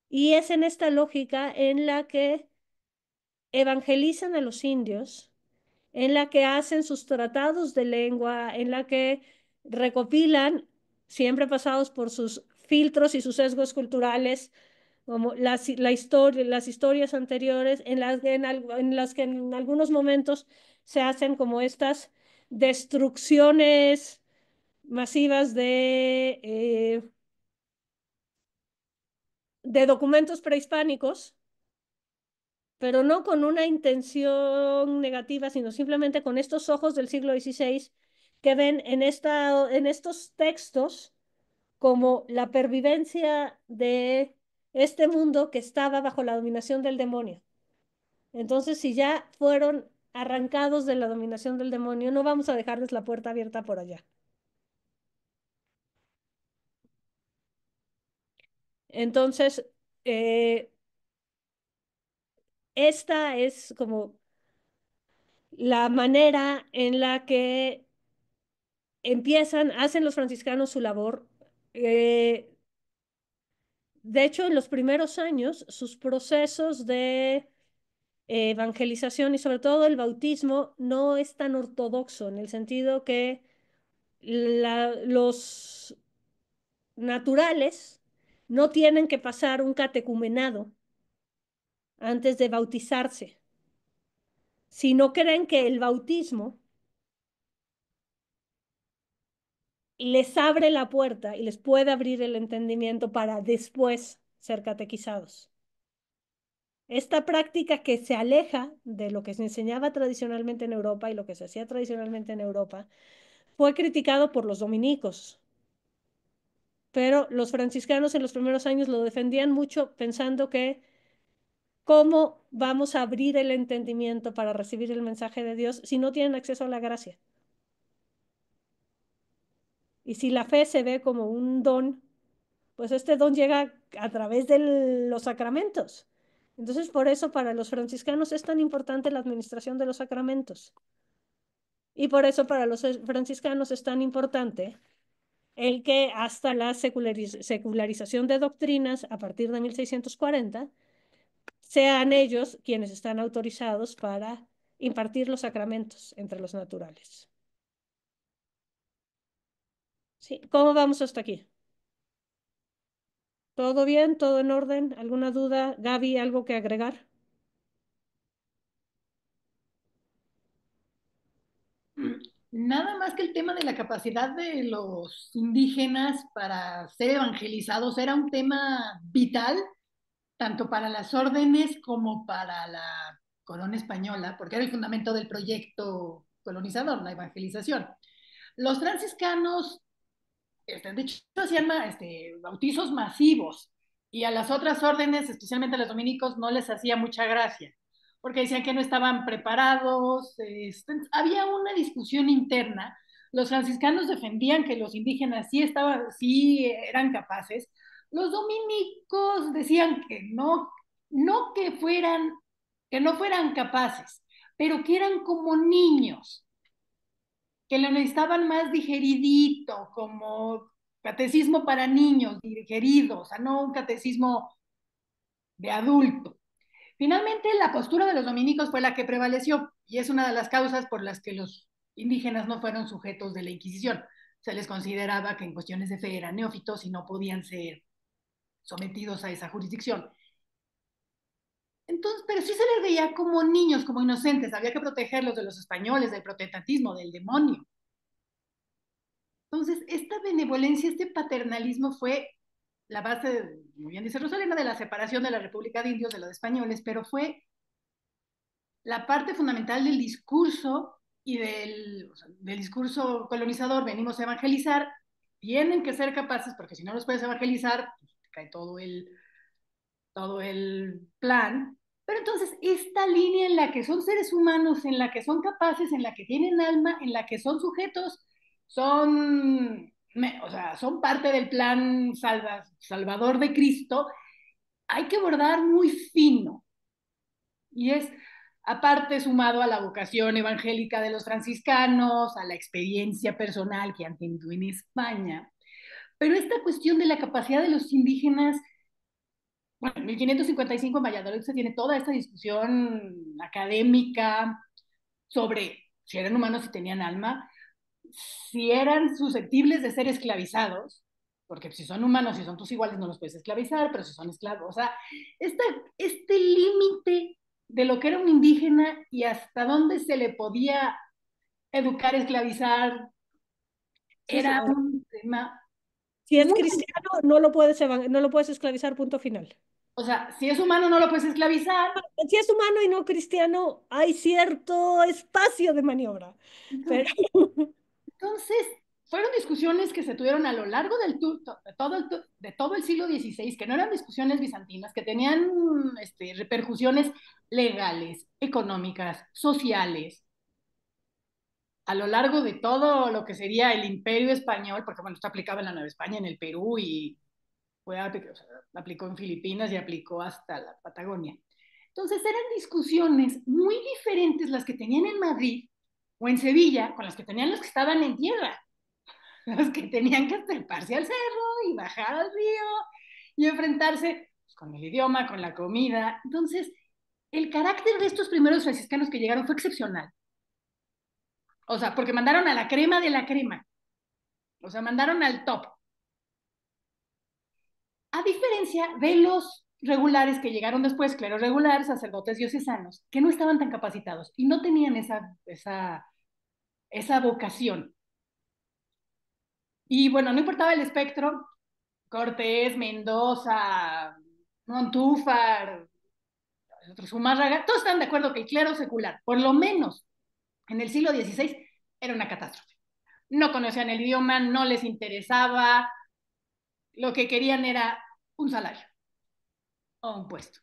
Y es en esta lógica en la que evangelizan a los indios, en la que hacen sus tratados de lengua, en la que recopilan, siempre pasados por sus filtros y sus sesgos culturales, como las historias anteriores, en las que en algunos momentos se hacen como estas destrucciones masivas de documentos prehispánicos, pero no con una intención negativa, sino simplemente con estos ojos del siglo XVI que ven en estos textos como la pervivencia de este mundo que estaba bajo la dominación del demonio. Entonces, si ya fueron arrancados de la dominación del demonio, no vamos a dejarles la puerta abierta por allá. Entonces, eh, esta es como la manera en la que hacen los franciscanos su labor. Eh, de hecho, en los primeros años, sus procesos de evangelización y sobre todo el bautismo no es tan ortodoxo en el sentido que los naturales no tienen que pasar un catecumenado antes de bautizarse, sino creen que el bautismo les abre la puerta y les puede abrir el entendimiento para después ser catequizados. Esta práctica que se aleja de lo que se enseñaba tradicionalmente en Europa y lo que se hacía tradicionalmente en Europa fue criticado por los dominicos, pero los franciscanos en los primeros años lo defendían mucho pensando que cómo vamos a abrir el entendimiento para recibir el mensaje de Dios si no tienen acceso a la gracia. Y si la fe se ve como un don, pues este don llega a través de los sacramentos. Entonces, por eso para los franciscanos es tan importante la administración de los sacramentos. Y por eso para los franciscanos es tan importante el que hasta la secularización de doctrinas a partir de 1640 sean ellos quienes están autorizados para impartir los sacramentos entre los naturales. ¿Sí? ¿Cómo vamos hasta aquí? ¿Todo bien? ¿Todo en orden? ¿Alguna duda? Gaby, ¿algo que agregar? Nada más que el tema de la capacidad de los indígenas para ser evangelizados era un tema vital, tanto para las órdenes como para la corona española, porque era el fundamento del proyecto colonizador, la evangelización. Los franciscanos de hecho, hacían bautizos masivos y a las otras órdenes, especialmente a los dominicos, no les hacía mucha gracia, porque decían que no estaban preparados. Había una discusión interna. Los franciscanos defendían que los indígenas sí eran capaces. Los dominicos decían que no, no que no fueran capaces, pero que eran como niños, que lo necesitaban más digeridito, como catecismo para niños, digerido, o sea, no un catecismo de adulto. Finalmente, la postura de los dominicos fue la que prevaleció y es una de las causas por las que los indígenas no fueron sujetos de la Inquisición. Se les consideraba que en cuestiones de fe eran neófitos y no podían ser sometidos a esa jurisdicción. Entonces, pero sí se les veía como niños, como inocentes, había que protegerlos de los españoles, del protestantismo, del demonio. Entonces, esta benevolencia, este paternalismo fue la base, muy bien dice Rosalena, de la separación de la República de Indios de los españoles, pero fue la parte fundamental del discurso y del discurso colonizador. Venimos a evangelizar, tienen que ser capaces, porque si no los puedes evangelizar, pues, cae todo el plan. Pero entonces, esta línea en la que son seres humanos, en la que son capaces, en la que tienen alma, en la que son sujetos, o sea, son parte del plan salvador de Cristo, hay que bordar muy fino. Y es aparte sumado a la vocación evangélica de los franciscanos, a la experiencia personal que han tenido en España. Pero esta cuestión de la capacidad de los indígenas, bueno, en 1555 en Valladolid se tiene toda esta discusión académica sobre si eran humanos y tenían alma, si eran susceptibles de ser esclavizados, porque si son humanos, si son tus iguales, no los puedes esclavizar, pero si son esclavos, o sea, este límite de lo que era un indígena y hasta dónde se le podía educar, esclavizar, Sí, sí. era un tema Si es muy... cristiano, no lo puedes esclavizar, punto final. O sea, si es humano no lo puedes esclavizar. Si es humano y no cristiano, hay cierto espacio de maniobra. Pero Entonces, fueron discusiones que se tuvieron a lo largo de todo el siglo XVI, que no eran discusiones bizantinas, que tenían repercusiones legales, económicas, sociales, a lo largo de todo lo que sería el imperio español, porque bueno, esto aplicaba en la Nueva España, en el Perú, y o sea, aplicó en Filipinas y aplicó hasta la Patagonia. Entonces eran discusiones muy diferentes las que tenían en Madrid o en Sevilla con las que tenían los que estaban en tierra, los que tenían que treparse al cerro y bajar al río y enfrentarse pues, con el idioma, con la comida. Entonces, el carácter de estos primeros franciscanos que llegaron fue excepcional. O sea, porque mandaron a la crema de la crema. O sea, mandaron al top. A diferencia de los regulares que llegaron después, clero regular, sacerdotes diocesanos, que no estaban tan capacitados y no tenían esa vocación. Y bueno, no importaba el espectro, Cortés, Mendoza, Montúfar, Zumárraga, todos están de acuerdo que el clero secular, por lo menos en el siglo XVI, era una catástrofe. No conocían el idioma, no les interesaba, lo que querían era un salario o un puesto.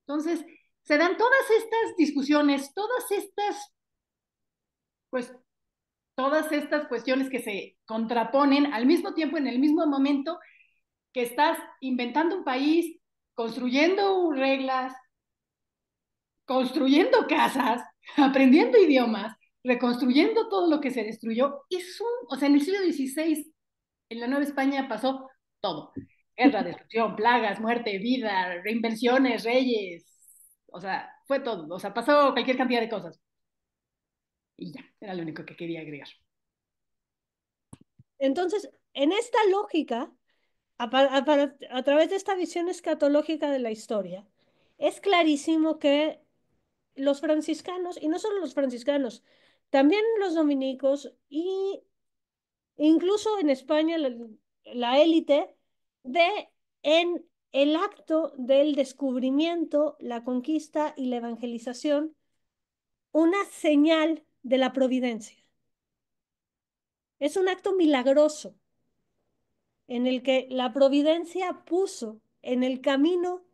Entonces, se dan todas estas discusiones, pues, todas estas cuestiones que se contraponen al mismo tiempo, en el mismo momento que estás inventando un país, construyendo reglas, construyendo casas, aprendiendo idiomas, reconstruyendo todo lo que se destruyó. O sea, en el siglo XVI, en la Nueva España pasó todo. Guerra, destrucción, plagas, muerte, vida, reinvenciones, reyes. O sea, fue todo. O sea, pasó cualquier cantidad de cosas. Y ya, era lo único que quería agregar. entonces, en esta lógica, a través de esta visión escatológica de la historia, es clarísimo que los franciscanos, y no solo los franciscanos, también los dominicos y incluso en España la élite ve en el acto del descubrimiento, la conquista y la evangelización una señal de la providencia. Es un acto milagroso. en el que la providencia puso en el camino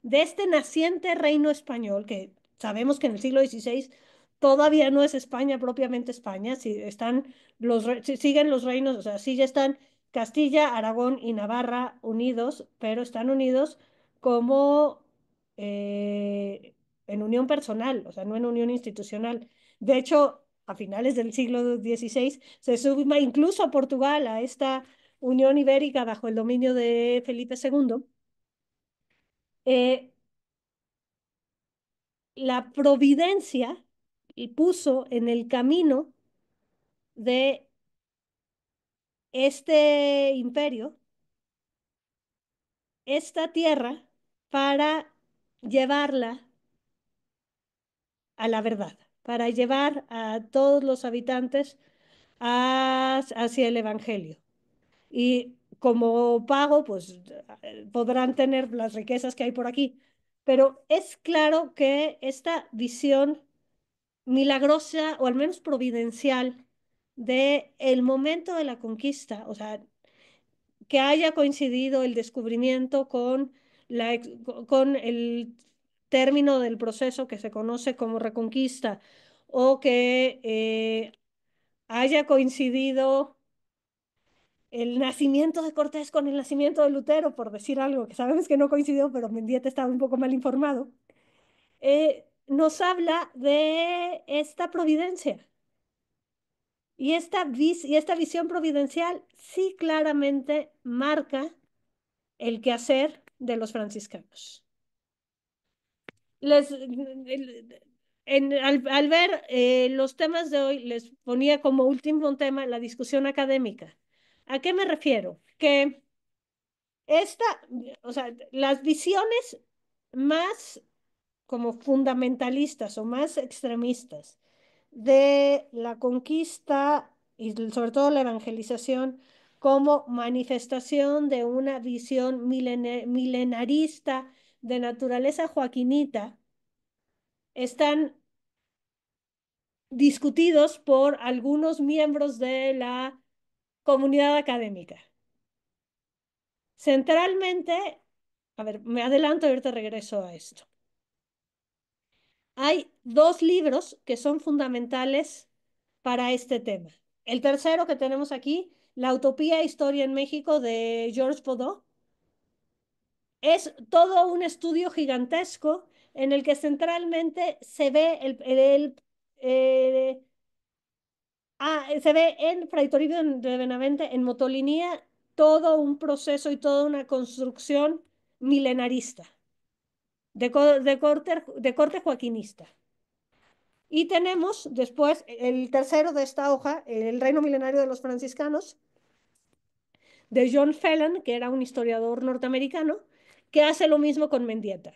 de este naciente reino español, que sabemos que en el siglo XVI todavía no es España propiamente España, si están si siguen los reinos, o sea, sí ya están Castilla, Aragón y Navarra unidos, pero están unidos como en unión personal, o sea, no en unión institucional. De hecho, a finales del siglo XVI se suma incluso a Portugal a esta Unión Ibérica bajo el dominio de Felipe II. Eh, la providencia y puso en el camino de este imperio esta tierra para llevarla a la verdad, para llevar a todos los habitantes hacia el Evangelio. Y como pago, pues podrán tener las riquezas que hay por aquí. Pero es claro que esta visión milagrosa o al menos providencial de el momento de la conquista, o sea, que haya coincidido el descubrimiento con, con el término del proceso que se conoce como reconquista o que haya coincidido el nacimiento de Cortés con el nacimiento de Lutero, por decir algo que sabemos que no coincidió, pero Mendieta estaba un poco mal informado, nos habla de esta providencia. Y esta visión providencial sí claramente marca el quehacer de los franciscanos. Al ver los temas de hoy, les ponía como último tema la discusión académica. ¿A qué me refiero? Que esta, o sea, las visiones más como fundamentalistas o más extremistas de la conquista y sobre todo la evangelización como manifestación de una visión milenarista de naturaleza joaquinita, están discutidos por algunos miembros de la comunidad académica. Centralmente, a ver, me adelanto y ahorita regreso a esto. Hay dos libros que son fundamentales para este tema. El tercero que tenemos aquí, La Utopía e Historia en México de Georges Baudot, es todo un estudio gigantesco en el que centralmente se ve se ve en Fray Toribio de Benavente, en Motolinía, todo un proceso y toda una construcción milenarista, de corte joaquinista. Y tenemos después el tercero de esta hoja, El Reino Milenario de los Franciscanos, de John Phelan, que era un historiador norteamericano, que hace lo mismo con Mendieta.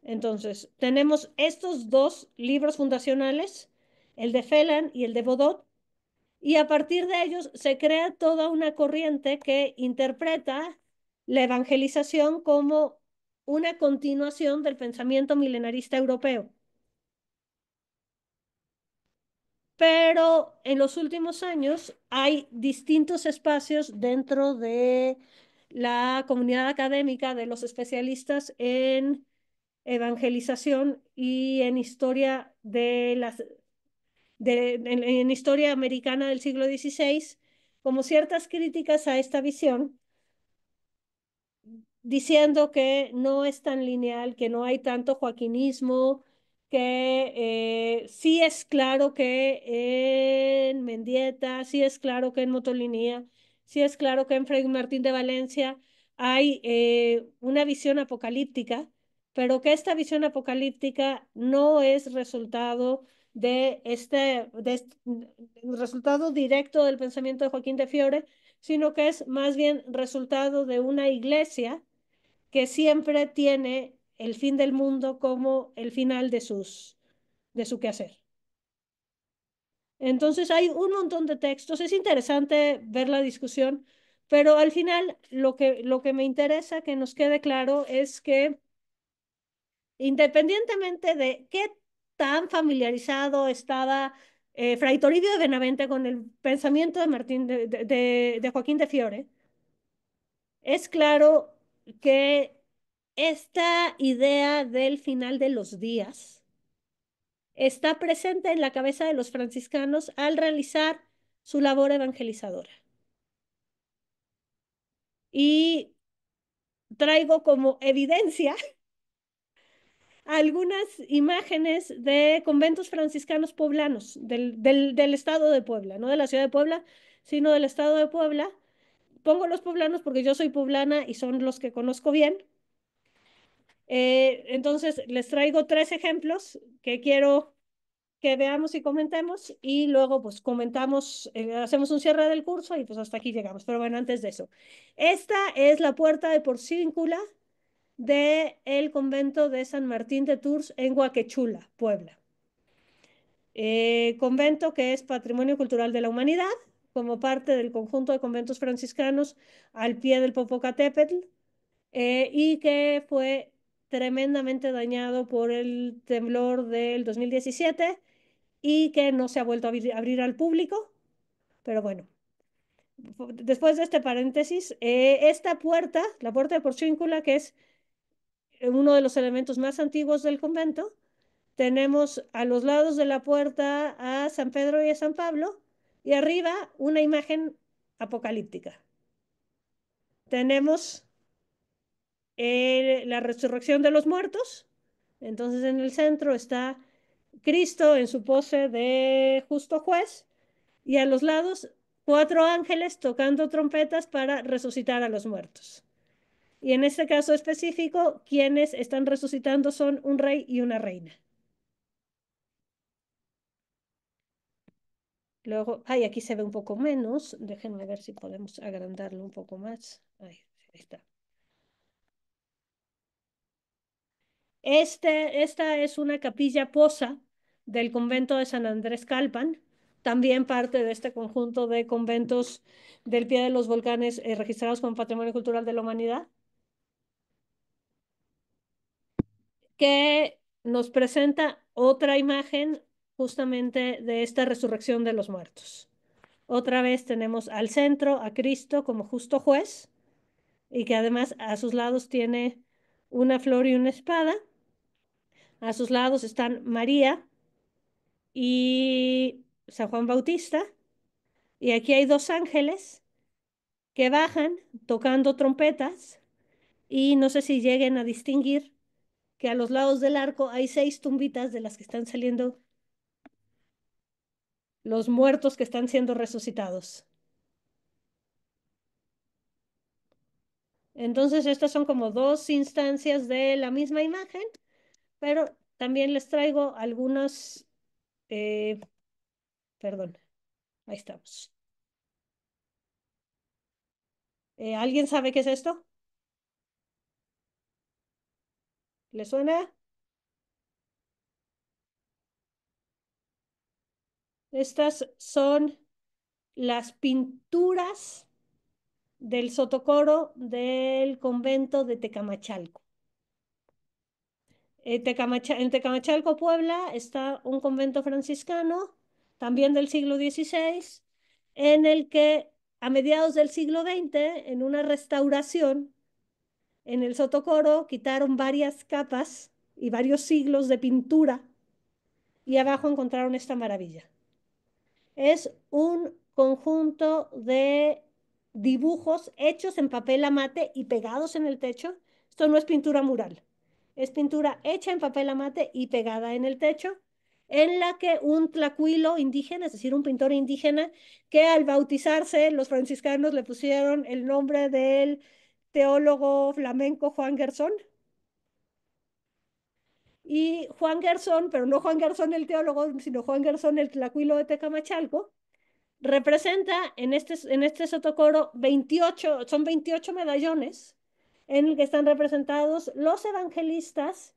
Entonces, tenemos estos dos libros fundacionales, el de Phelan y el de Baudot, y a partir de ellos se crea toda una corriente que interpreta la evangelización como una continuación del pensamiento milenarista europeo. Pero en los últimos años hay distintos espacios dentro de la comunidad académica de los especialistas en evangelización y en historia en historia americana del siglo XVI, como ciertas críticas a esta visión, diciendo que no es tan lineal, que no hay tanto joaquinismo, que sí es claro que en Mendieta, sí es claro que en Motolinía, sí es claro que en Fray Martín de Valencia hay una visión apocalíptica, pero que esta visión apocalíptica no es resultado resultado directo del pensamiento de Joaquín de Fiore, sino que es más bien resultado de una iglesia que siempre tiene el fin del mundo como el final de su quehacer. Entonces hay un montón de textos, es interesante ver la discusión, pero al final lo que me interesa que nos quede claro es que independientemente de qué tan familiarizado estaba Fray Toribio de Benavente con el pensamiento de Joaquín de Fiore, es claro que esta idea del final de los días está presente en la cabeza de los franciscanos al realizar su labor evangelizadora. Y traigo como evidencia algunas imágenes de conventos franciscanos poblanos del estado de Puebla, no de la ciudad de Puebla, sino del estado de Puebla. Pongo los poblanos porque yo soy poblana y son los que conozco bien. Entonces, les traigo tres ejemplos que quiero que veamos y comentemos y luego pues comentamos, hacemos un cierre del curso y pues hasta aquí llegamos. Pero bueno, antes de eso, esta es la puerta de Porcíncula del convento de San Martín de Tours en Huaquechula, Puebla. Convento que es Patrimonio Cultural de la Humanidad, como parte del conjunto de conventos franciscanos al pie del Popocatépetl, y que fue tremendamente dañado por el temblor del 2017 y que no se ha vuelto a abrir al público. Pero bueno, después de este paréntesis, esta puerta, la puerta de Porciúncula, que es uno de los elementos más antiguos del convento, tenemos a los lados de la puerta a San Pedro y a San Pablo y arriba una imagen apocalíptica. Tenemos la resurrección de los muertos. Entonces en el centro está Cristo en su pose de justo juez y a los lados cuatro ángeles tocando trompetas para resucitar a los muertos. Y en este caso específico, quienes están resucitando son un rey y una reina. Luego, ay, aquí se ve un poco menos. Déjenme ver si podemos agrandarlo un poco más. Ahí está. Esta es una capilla posa del convento de San Andrés Calpan, también parte de este conjunto de conventos del pie de los volcanes registrados como Patrimonio Cultural de la Humanidad, que nos presenta otra imagen justamente de esta resurrección de los muertos. Otra vez tenemos al centro a Cristo como justo juez y que además a sus lados tiene una flor y una espada. A sus lados están María y San Juan Bautista. Y aquí hay dos ángeles que bajan tocando trompetas y no sé si lleguen a distinguir que a los lados del arco hay seis tumbitas de las que están saliendo los muertos que están siendo resucitados. Entonces, estas son como dos instancias de la misma imagen, pero también les traigo algunas, eh, perdón, ahí estamos. ¿Alguien sabe qué es esto? ¿Le suena? Estas son las pinturas del sotocoro del convento de Tecamachalco. En Tecamachalco, Puebla, está un convento franciscano, también del siglo XVI, en el que a mediados del siglo XX, en una restauración, en el sotocoro quitaron varias capas y varios siglos de pintura y abajo encontraron esta maravilla. Es un conjunto de dibujos hechos en papel amate y pegados en el techo. Esto no es pintura mural, es pintura hecha en papel amate y pegada en el techo, en la que un tlacuilo indígena, es decir, un pintor indígena, que al bautizarse los franciscanos le pusieron el nombre del teólogo flamenco Juan Garzón. Y Juan Garzón, pero no Juan Garzón el teólogo, sino Juan Garzón el tlacuilo de Tecamachalco, representa en este sotocoro 28, son 28 medallones en el que están representados los evangelistas,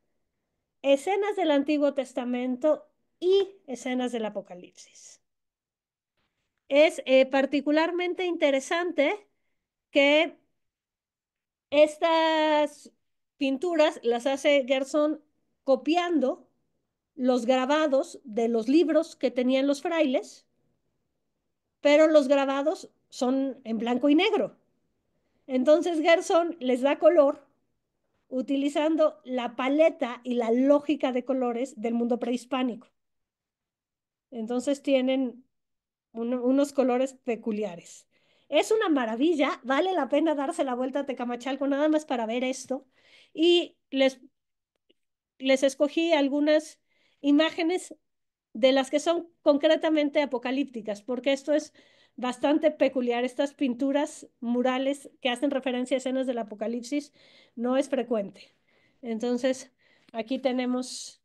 escenas del Antiguo Testamento y escenas del Apocalipsis. Es particularmente interesante que estas pinturas las hace Gerson copiando los grabados de los libros que tenían los frailes, pero los grabados son en blanco y negro. Entonces Gerson les da color utilizando la paleta y la lógica de colores del mundo prehispánico. Entonces tienen unos colores peculiares. Es una maravilla, vale la pena darse la vuelta a Tecamachalco nada más para ver esto. Y les escogí algunas imágenes de las que son concretamente apocalípticas, porque esto es bastante peculiar. Estas pinturas murales que hacen referencia a escenas del apocalipsis no es frecuente. Entonces, aquí tenemos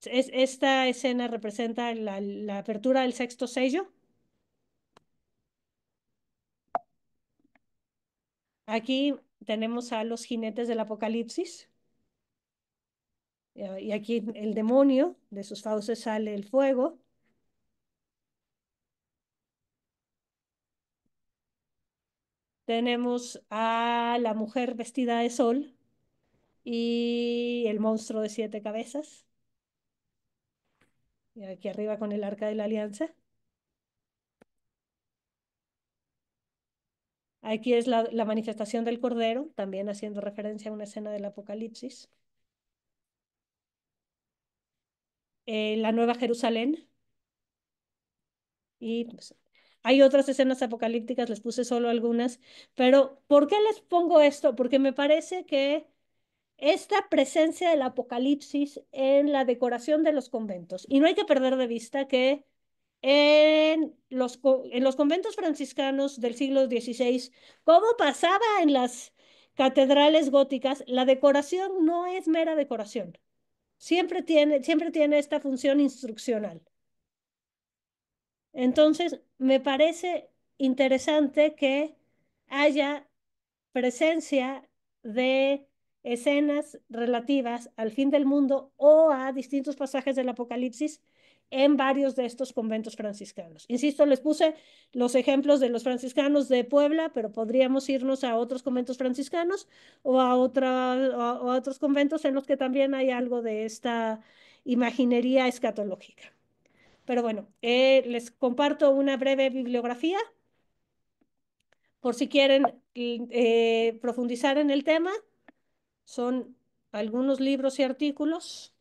esta escena representa la apertura del sexto sello. Aquí tenemos a los jinetes del apocalipsis. Y aquí el demonio, de sus fauces sale el fuego. Tenemos a la mujer vestida de sol y el monstruo de 7 cabezas. Y aquí arriba con el arca de la alianza. Aquí es la manifestación del Cordero, también haciendo referencia a una escena del Apocalipsis. La Nueva Jerusalén. Y pues, hay otras escenas apocalípticas, les puse solo algunas. Pero ¿por qué les pongo esto? Porque me parece que esta presencia del apocalipsis en la decoración de los conventos. Y no hay que perder de vista que en los conventos franciscanos del siglo XVI, como pasaba en las catedrales góticas, la decoración no es mera decoración. Siempre tiene esta función instruccional. Entonces, me parece interesante que haya presencia de escenas relativas al fin del mundo o a distintos pasajes del Apocalipsis en varios de estos conventos franciscanos. Insisto, les puse los ejemplos de los franciscanos de Puebla, pero podríamos irnos a otros conventos franciscanos o a otros conventos en los que también hay algo de esta imaginería escatológica. Pero bueno, les comparto una breve bibliografía por si quieren profundizar en el tema. Son algunos libros y artículos.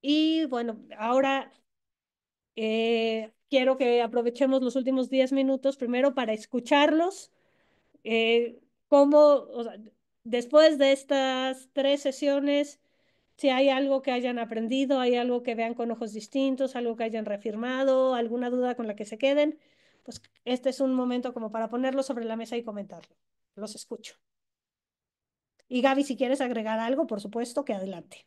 Y bueno, ahora quiero que aprovechemos los últimos 10 minutos primero para escucharlos. Cómo, o sea, después de estas 3 sesiones, si hay algo que hayan aprendido, hay algo que vean con ojos distintos, algo que hayan reafirmado, alguna duda con la que se queden, pues este es un momento como para ponerlo sobre la mesa y comentarlo. Los escucho. Y Gaby, si quieres agregar algo, por supuesto que adelante.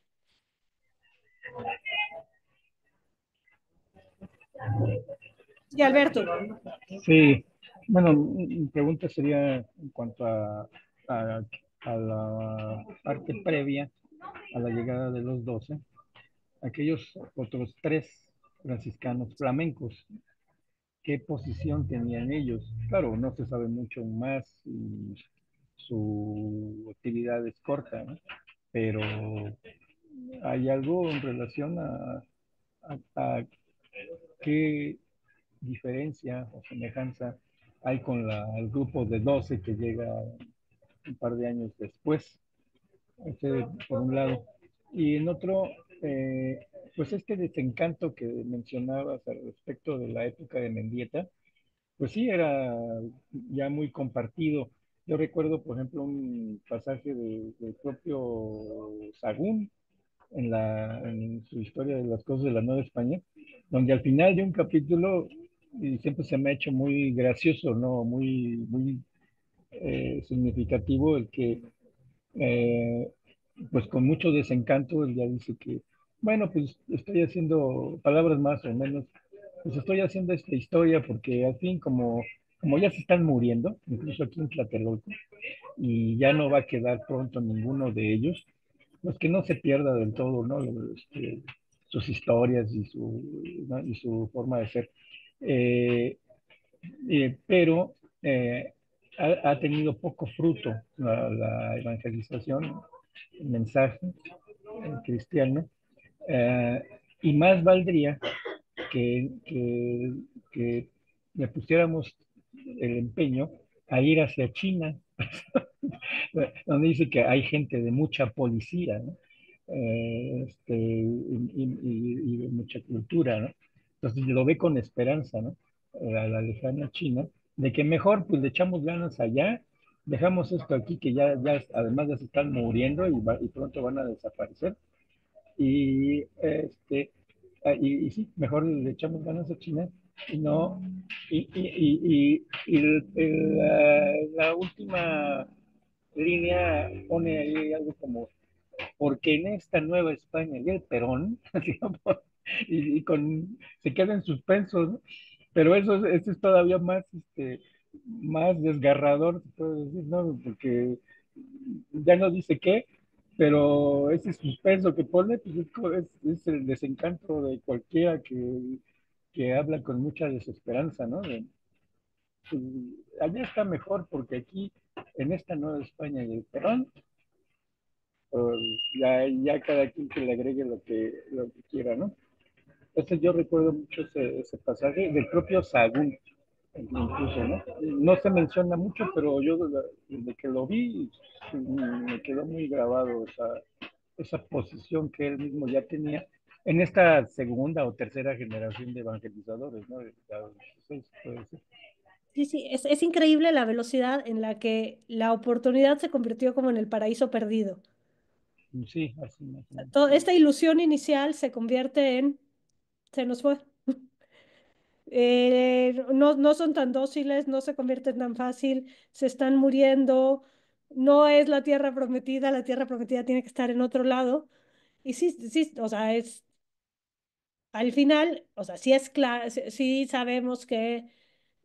Y Alberto. Sí, bueno, mi pregunta sería en cuanto a la parte previa a la llegada de los 12, aquellos otros 3 franciscanos flamencos, ¿qué posición tenían ellos? Claro, no se sabe mucho más y su actividad es corta, ¿no? Pero ¿hay algo en relación a qué diferencia o semejanza hay con el grupo de 12 que llega un par de años después? Ese por un lado. Y en otro, pues este desencanto que mencionabas al respecto de la época de Mendieta, pues sí, era ya muy compartido. Yo recuerdo, por ejemplo, un pasaje del propio Sagún en su historia de las cosas de la Nueva España, donde al final de un capítulo, y siempre se me ha hecho muy gracioso, ¿no? Muy significativo el que, eh, pues con mucho desencanto, él ya dice que, bueno, pues estoy haciendo palabras más o menos, pues estoy haciendo esta historia porque al fin como ya se están muriendo, incluso aquí en Tlatelolco, y ya no va a quedar pronto ninguno de ellos, pues que no se pierda del todo, ¿no? Sus historias y ¿no? y su forma de ser. Eh, pero ha tenido poco fruto la evangelización, el mensaje cristiano, eh, y más valdría que le pusiéramos el empeño a ir hacia China, donde dice que hay gente de mucha policía, ¿no? Y de mucha cultura, ¿no? Entonces lo ve con esperanza, ¿no? A la lejana China, de que mejor pues le echamos ganas allá, dejamos esto aquí que además ya se están muriendo y pronto van a desaparecer, y, y sí, mejor le echamos ganas a China y no, la última línea pone ahí algo como, porque en esta nueva España y el Perón, digamos, se queda en suspenso, ¿no? Pero eso es todavía más, más desgarrador, se puede decir, ¿no? Porque ya no dice qué, pero ese suspenso que pone, pues es el desencanto de cualquiera que habla con mucha desesperanza, ¿no? Pues, allá está mejor porque aquí, en esta nueva España y el Perón, pues, ya cada quien que le agregue lo que quiera, ¿no? Entonces yo recuerdo mucho ese pasaje del propio Sahagún, incluso, ¿no? No se menciona mucho, pero yo desde que lo vi, me quedó muy grabado esa posición que él mismo ya tenía en esta segunda o tercera generación de evangelizadores, ¿no? Puede ser. Sí, sí, es increíble la velocidad en la que la oportunidad se convirtió como en el paraíso perdido. Sí, así más o menos. Toda esta ilusión inicial se convierte en, se nos fue. No son tan dóciles, no se convierten tan fácil, se están muriendo, no es la tierra prometida tiene que estar en otro lado. Y sí, sí, o sea, al final, o sea, sí es claro, sí sabemos que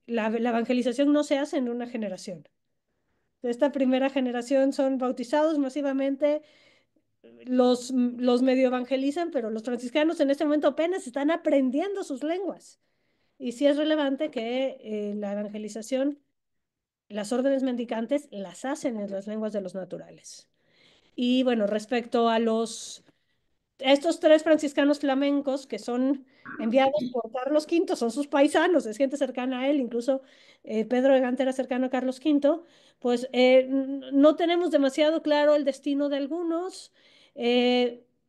la evangelización no se hace en una generación. Esta primera generación son bautizados masivamente, los medio evangelizan, pero los franciscanos en este momento apenas están aprendiendo sus lenguas. Y sí es relevante que la evangelización, las órdenes mendicantes, las hacen en las lenguas de los naturales. Y bueno, respecto a estos tres franciscanos flamencos que son enviados por Carlos V, son sus paisanos, es gente cercana a él, incluso Pedro de Gante era cercano a Carlos V, pues no tenemos demasiado claro el destino de algunos.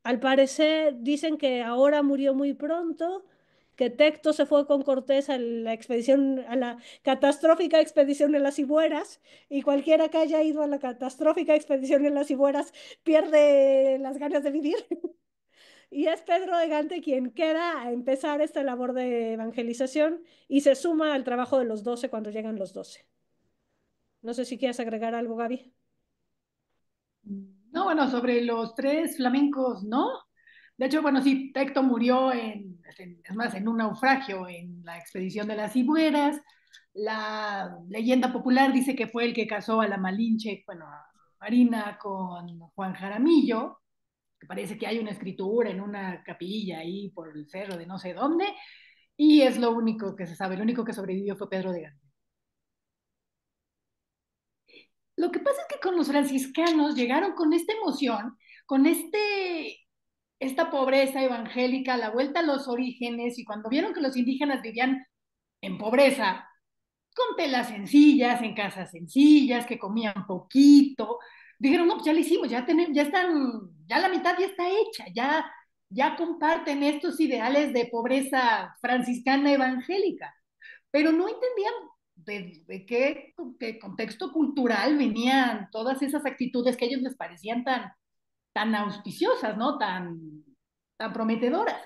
Al parecer dicen que ahora murió muy pronto, que Tecto se fue con Cortés a la expedición, a la catastrófica expedición en las Cibueras, y cualquiera que haya ido a la catastrófica expedición en las Cibueras pierde las ganas de vivir. Y es Pedro de Gante quien queda a empezar esta labor de evangelización y se suma al trabajo de los 12 cuando llegan los 12. No sé si quieres agregar algo, Gaby. No, bueno, sobre los tres flamencos, ¿no? De hecho, bueno, sí, Tecto murió es más, en un naufragio en la expedición de las Cibueras. La leyenda popular dice que fue el que casó a la Malinche, bueno, a Marina con Juan Jaramillo, que parece que hay una escritura en una capilla ahí por el cerro de no sé dónde, y es lo único que se sabe, lo único que sobrevivió fue Pedro de Gante. Lo que pasa es que con los franciscanos llegaron con esta emoción, con esta pobreza evangélica, la vuelta a los orígenes, y cuando vieron que los indígenas vivían en pobreza, con telas sencillas, en casas sencillas, que comían poquito, dijeron, no, pues ya lo hicimos, ya están, ya la mitad ya está hecha, ya comparten estos ideales de pobreza franciscana evangélica, pero no entendían de qué contexto cultural venían todas esas actitudes que a ellos les parecían tan auspiciosas, ¿no? Tan prometedoras.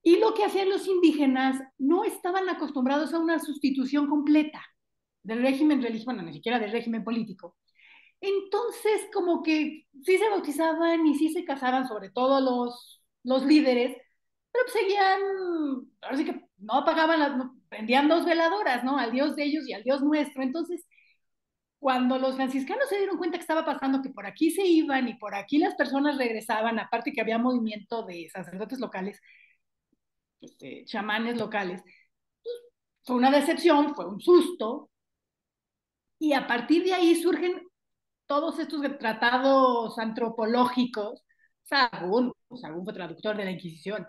Y lo que hacían los indígenas no estaban acostumbrados a una sustitución completa del régimen religioso, bueno, ni siquiera del régimen político. Entonces, como que sí se bautizaban y sí se casaban, sobre todo los líderes, pero pues seguían, ahora sí que no apagaban no, prendían dos veladoras, ¿no? Al Dios de ellos y al Dios nuestro. Entonces, cuando los franciscanos se dieron cuenta que estaba pasando, que por aquí se iban y por aquí las personas regresaban, aparte que había movimiento de sacerdotes locales, chamanes locales, fue una decepción, fue un susto, Y a partir de ahí surgen todos estos tratados antropológicos. Sagún fue traductor de la Inquisición,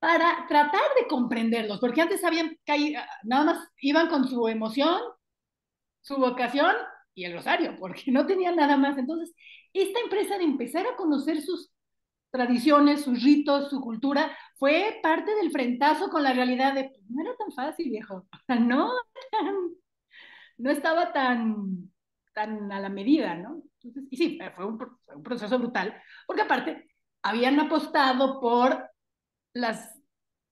para tratar de comprenderlos, porque antes habían caído, nada más iban con su emoción, su vocación y el rosario, porque no tenían nada más. Entonces, esta empresa de empezar a conocer sus tradiciones, sus ritos, su cultura, fue parte del frentazo con la realidad de, pues, no era tan fácil, viejo, o sea, no estaba tan a la medida, ¿no? Entonces, y sí, fue un proceso brutal, porque aparte habían apostado por las,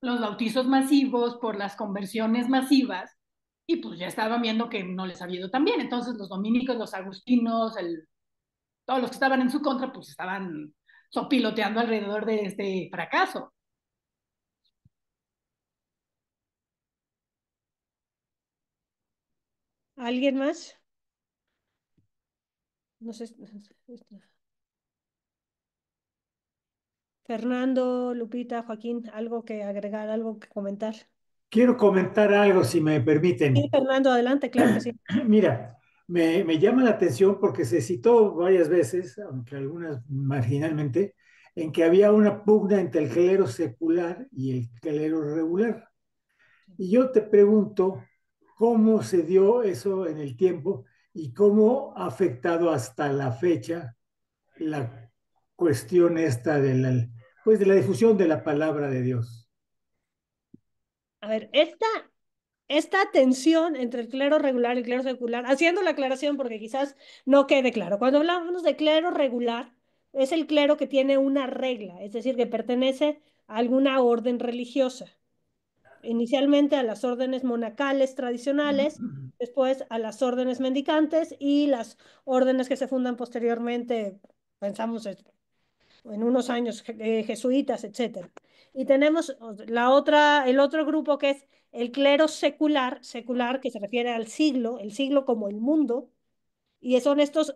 los bautizos masivos, por las conversiones masivas, y pues ya estaban viendo que no les había ido tan bien. Entonces los dominicos, los agustinos, todos los que estaban en su contra, pues estaban sopiloteando alrededor de este fracaso. ¿Alguien más? No sé. Fernando, Lupita, Joaquín, algo que agregar, algo que comentar. Quiero comentar algo, si me Sí, permiten. Fernando, adelante, claro que sí. Mira, me llama la atención porque se citó varias veces, aunque algunas marginalmente, en que había una pugna entre el clero secular y el clero regular. Y yo te pregunto, ¿cómo se dio eso en el tiempo y cómo ha afectado hasta la fecha la cuestión esta pues de la difusión de la palabra de Dios? A ver, esta tensión entre el clero regular y el clero secular, haciendo la aclaración porque quizás no quede claro. Cuando hablamos de clero regular, es el clero que tiene una regla, es decir, que pertenece a alguna orden religiosa. Inicialmente a las órdenes monacales tradicionales, después a las órdenes mendicantes y las órdenes que se fundan posteriormente, pensamos en unos años, jesuitas, etcétera. Y tenemos el otro grupo que es el clero secular, secular que se refiere al siglo, el siglo como el mundo, y son estos,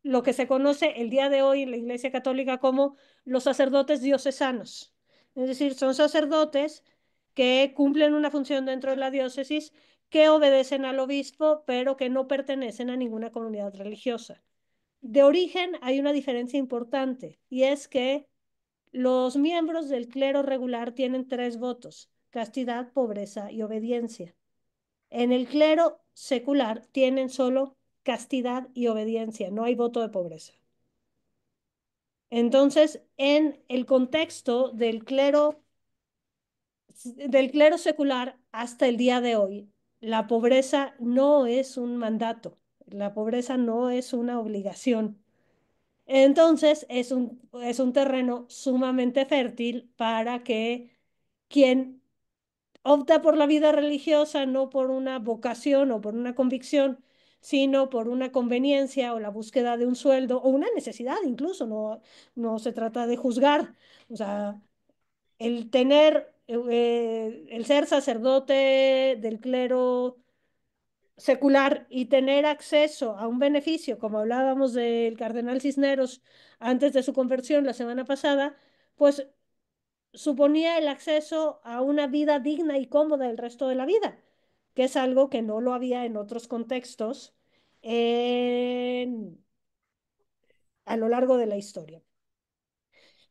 lo que se conoce el día de hoy en la Iglesia Católica como los sacerdotes diocesanos. Es decir, son sacerdotes que cumplen una función dentro de la diócesis, que obedecen al obispo, pero que no pertenecen a ninguna comunidad religiosa. De origen hay una diferencia importante, y es que los miembros del clero regular tienen tres votos: castidad, pobreza y obediencia. En el clero secular tienen solo castidad y obediencia, no hay voto de pobreza. Entonces, en el contexto del clero secular hasta el día de hoy, la pobreza no es un mandato, la pobreza no es una obligación. Entonces, es un terreno sumamente fértil para que quien opta por la vida religiosa no por una vocación o por una convicción, sino por una conveniencia o la búsqueda de un sueldo o una necesidad incluso, no se trata de juzgar. O sea, el ser sacerdote del clero secular y tener acceso a un beneficio, como hablábamos del cardenal Cisneros antes de su conversión la semana pasada, pues suponía el acceso a una vida digna y cómoda el resto de la vida, que es algo que no lo había en otros contextos a lo largo de la historia.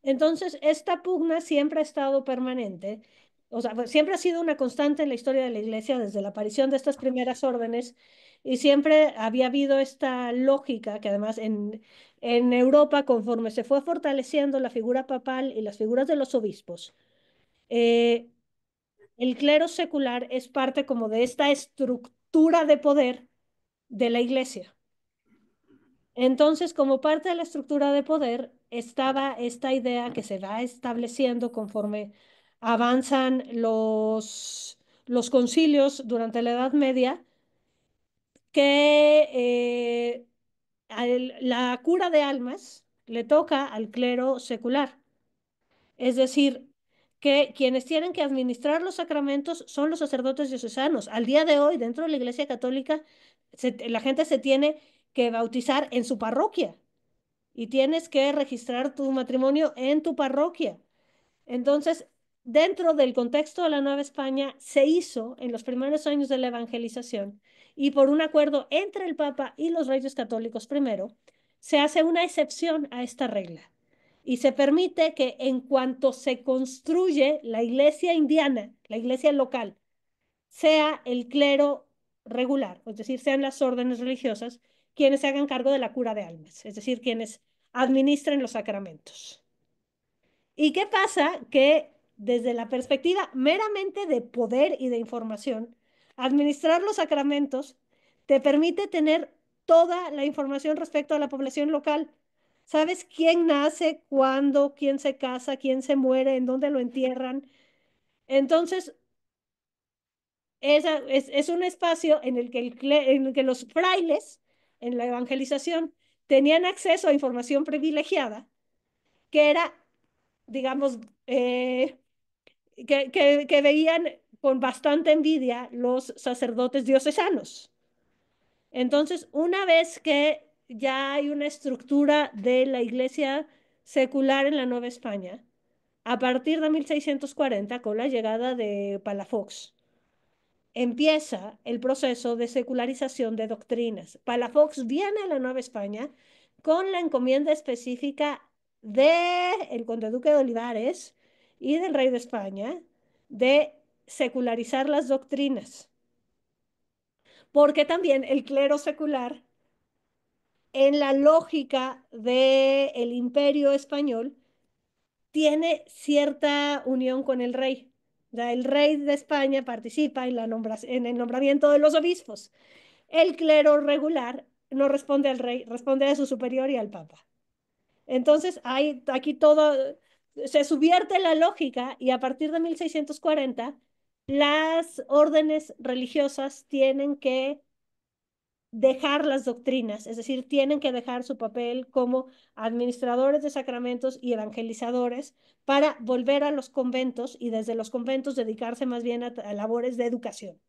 Entonces, esta pugna siempre ha estado permanente, o sea, pues, siempre ha sido una constante en la historia de la Iglesia desde la aparición de estas primeras órdenes, y siempre había habido esta lógica que además en Europa, conforme se fue fortaleciendo la figura papal y las figuras de los obispos, eh, el clero secular es parte como de esta estructura de poder de la Iglesia. Entonces, como parte de la estructura de poder, estaba esta idea que se va estableciendo conforme avanzan los concilios durante la Edad Media, que la cura de almas le toca al clero secular. Es decir, que quienes tienen que administrar los sacramentos son los sacerdotes diocesanos. Al día de hoy, dentro de la Iglesia Católica, la gente se tiene que bautizar en su parroquia y tienes que registrar tu matrimonio en tu parroquia. Entonces, dentro del contexto de la Nueva España se hizo en los primeros años de la evangelización y por un acuerdo entre el Papa y los Reyes Católicos primero, se hace una excepción a esta regla y se permite que en cuanto se construye la iglesia indiana, la iglesia local, sea el clero regular, es decir, sean las órdenes religiosas quienes se hagan cargo de la cura de almas, es decir, quienes administren los sacramentos. ¿Y qué pasa? Que desde la perspectiva meramente de poder y de información, administrar los sacramentos te permite tener toda la información respecto a la población local. Sabes quién nace, cuándo, quién se casa, quién se muere, en dónde lo entierran. Entonces, es un espacio en el que, en el que los frailes en la evangelización tenían acceso a información privilegiada, que era, digamos, que veían con bastante envidia los sacerdotes diocesanos. Entonces, una vez que ya hay una estructura de la iglesia secular en la Nueva España, a partir de 1640, con la llegada de Palafox, empieza el proceso de secularización de doctrinas. Palafox viene a la Nueva España con la encomienda específica del conde duque de Olivares y del rey de España de secularizar las doctrinas, porque también el clero secular, en la lógica del imperio español, tiene cierta unión con el rey. O sea, el rey de España participa en, en el nombramiento de los obispos. El clero regular no responde al rey, responde a su superior y al papa. Entonces, hay aquí todo, se subvierte la lógica y a partir de 1640 las órdenes religiosas tienen que dejar las doctrinas, es decir, tienen que dejar su papel como administradores de sacramentos y evangelizadores para volver a los conventos y desde los conventos dedicarse más bien a labores de educación.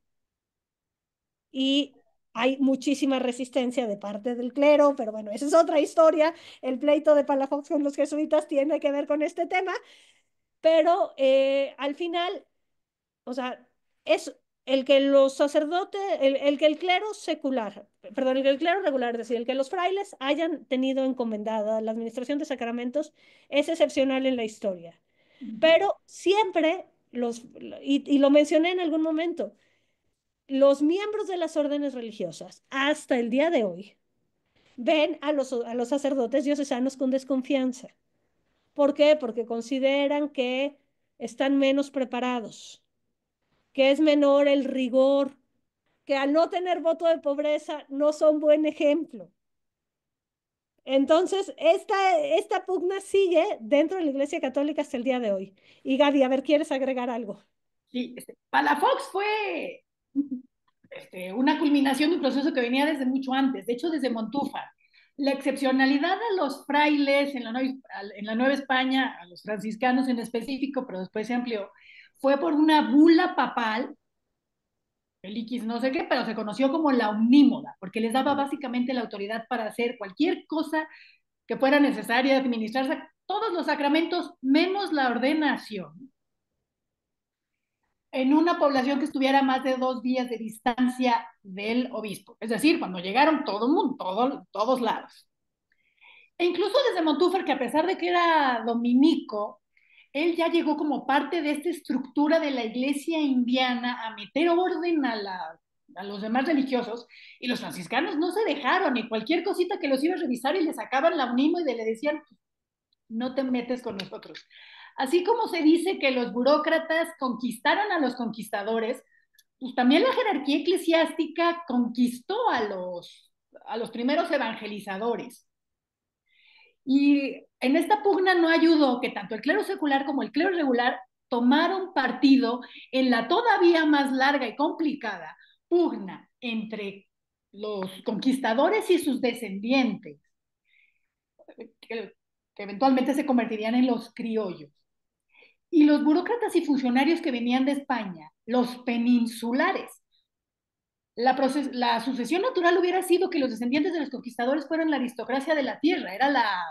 Y hay muchísima resistencia de parte del clero, pero bueno, esa es otra historia. El pleito de Palafox con los jesuitas tiene que ver con este tema, pero al final, o sea, es el que los sacerdotes, el que el clero secular, perdón, el que el clero regular, es decir, el que los frailes hayan tenido encomendada la administración de sacramentos es excepcional en la historia. Pero siempre y lo mencioné en algún momento, los miembros de las órdenes religiosas, hasta el día de hoy, ven a los sacerdotes diocesanos con desconfianza. ¿Por qué? Porque consideran que están menos preparados, que es menor el rigor, que al no tener voto de pobreza no son buen ejemplo. Entonces, esta pugna sigue dentro de la Iglesia Católica hasta el día de hoy. Y Gaby, a ver, ¿quieres agregar algo? Sí, Palafox fue una culminación de un proceso que venía desde mucho antes, de hecho desde Montúfar. La excepcionalidad a los frailes en la Nueva España, a los franciscanos en específico, pero después se amplió, fue por una bula papal, el X no sé qué, pero se conoció como la omnímoda, porque les daba básicamente la autoridad para hacer cualquier cosa que fuera necesaria administrarse todos los sacramentos menos la ordenación en una población que estuviera a más de 2 días de distancia del obispo. Es decir, cuando llegaron todo el mundo, todos lados. E incluso desde Montúfar, que a pesar de que era dominico, él ya llegó como parte de esta estructura de la iglesia indiana a meter orden a los demás religiosos, y los franciscanos no se dejaron, y cualquier cosita que los iba a revisar y le sacaban la unimo y le decían, no te metes con nosotros. Así como se dice que los burócratas conquistaron a los conquistadores, pues también la jerarquía eclesiástica conquistó a los primeros evangelizadores. Y en esta pugna no ayudó que tanto el clero secular como el clero regular tomaron partido en la todavía más larga y complicada pugna entre los conquistadores y sus descendientes, que eventualmente se convertirían en los criollos. Y los burócratas y funcionarios que venían de España, los peninsulares. La sucesión natural hubiera sido que los descendientes de los conquistadores fueran la aristocracia de la tierra, era la